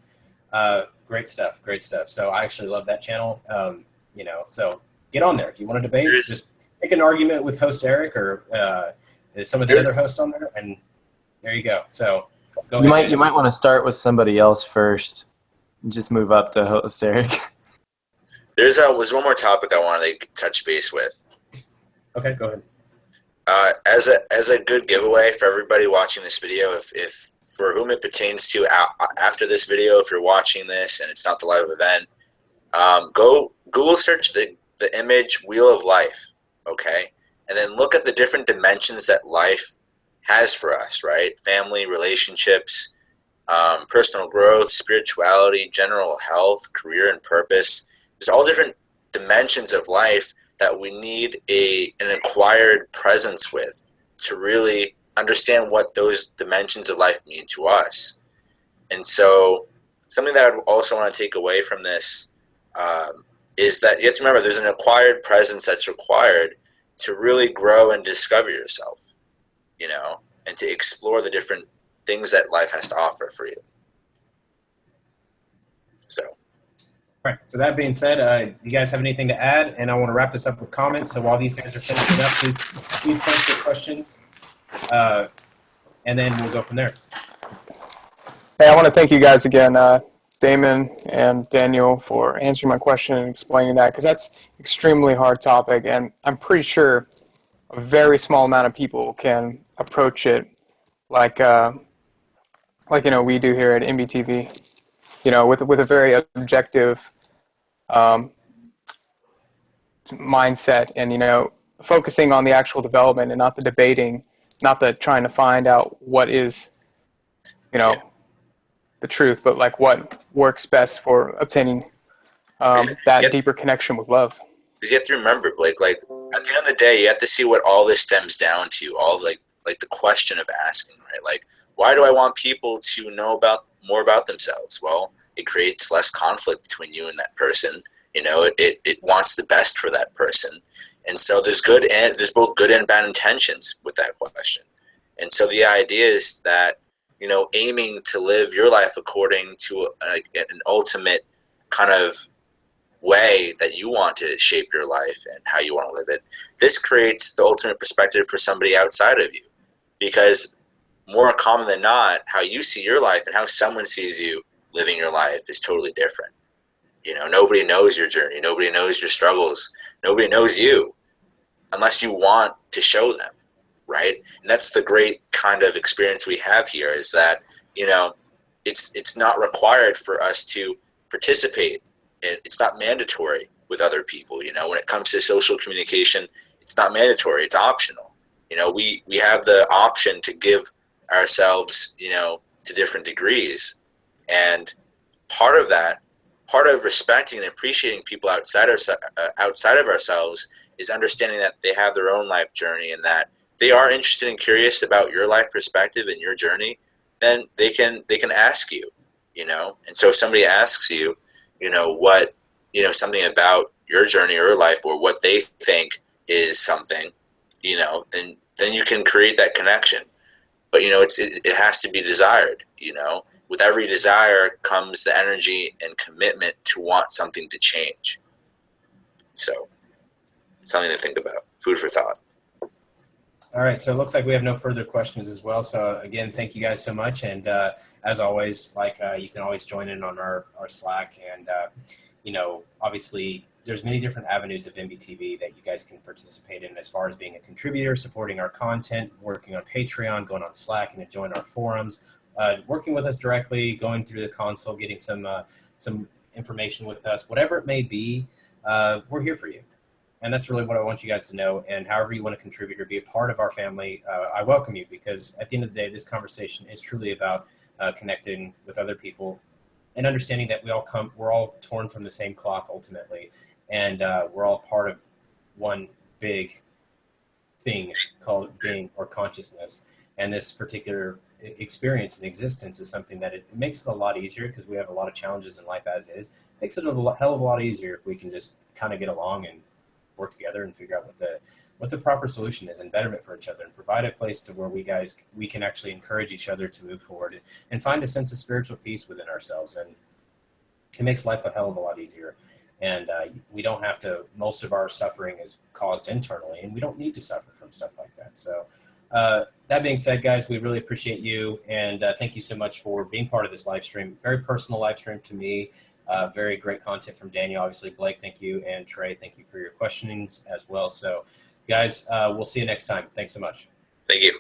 Great stuff. So I actually love that channel. So get on there. If you want to debate, just pick an argument with host Eric or some of the other hosts on there, and there you go. So go ahead. You might want to start with somebody else first and just move up to host Eric. Was one more topic I wanted to touch base with. Okay, go ahead. As a good giveaway for everybody watching this video, if for whom it pertains to after this video, if you're watching this and it's not the live event, go Google search the image Wheel of Life, okay? And then look at the different dimensions that life has for us, right? Family, relationships, personal growth, spirituality, general health, career and purpose. There's all different dimensions of life that we need an acquired presence with to really understand what those dimensions of life mean to us. And so something that I also want to take away from this is that you have to remember there's an acquired presence that's required to really grow and discover yourself, and to explore the different things that life has to offer for you. So. All right. So that being said, you guys have anything to add? And I want to wrap this up with comments. So while these guys are finishing up, please post your questions, and then we'll go from there. Hey, I want to thank you guys again, Damon and Daniel, for answering my question and explaining that, because that's extremely hard topic, and I'm pretty sure a very small amount of people can approach it like we do here at MBTV, with a very objective mindset, and focusing on the actual development and not the debating, not the trying to find out what is the truth, but like what works best for obtaining that deeper connection with love. You have to remember, Blake, like at the end of the day, you have to see what all this stems down to, all like the question of asking, right? Like, why do I want people to know more about themselves? Well, it creates less conflict between you and that person. It wants the best for that person. And so there's both good and bad intentions with that question. And so the idea is that, aiming to live your life according to an ultimate kind of way that you want to shape your life and how you want to live it, this creates the ultimate perspective for somebody outside of you. Because more common than not, how you see your life and how someone sees you living your life is totally different. Nobody knows your journey. Nobody knows your struggles. Nobody knows you unless you want to show them, right? And that's the great kind of experience we have here, is that, it's not required for us to participate. It's not mandatory with other people. When it comes to social communication, it's not mandatory. It's optional. We have the option to give ourselves, to different degrees. And part of respecting and appreciating people outside of ourselves is understanding that they have their own life journey, and that they are interested and curious about your life perspective and your journey, then they can ask you, And so if somebody asks you, what, something about your journey or life, or what they think is something, then you can create that connection. But it has to be desired. With every desire comes the energy and commitment to want something to change. So, something to think about. Food for thought. All right, so it looks like we have no further questions as well. So again, thank you guys so much. And as always, you can always join in on our Slack. And, obviously there's many different avenues of MBTV that you guys can participate in, as far as being a contributor, supporting our content, working on Patreon, going on Slack and join our forums, working with us directly, going through the console, getting some information with us, whatever it may be. We're here for you. And that's really what I want you guys to know. And however you want to contribute or be a part of our family, I welcome you, because at the end of the day, this conversation is truly about connecting with other people and understanding that we're all torn from the same cloth ultimately. And we're all part of one big thing called being or consciousness. And this particular experience and existence is something that it makes it a lot easier, because we have a lot of challenges in life as is. It makes it a hell of a lot easier if we can just kind of get along and work together and figure out what the proper solution is, and betterment for each other, and provide a place to where we can actually encourage each other to move forward and find a sense of spiritual peace within ourselves. And it makes life a hell of a lot easier. And we don't have to, most of our suffering is caused internally, and we don't need to suffer from stuff like that. So that being said, guys, we really appreciate you. And thank you so much for being part of this live stream. Very personal live stream to me. Very great content from Daniel. Obviously, Blake, thank you. And Trey, thank you for your questionings as well. So, guys, we'll see you next time. Thanks so much. Thank you.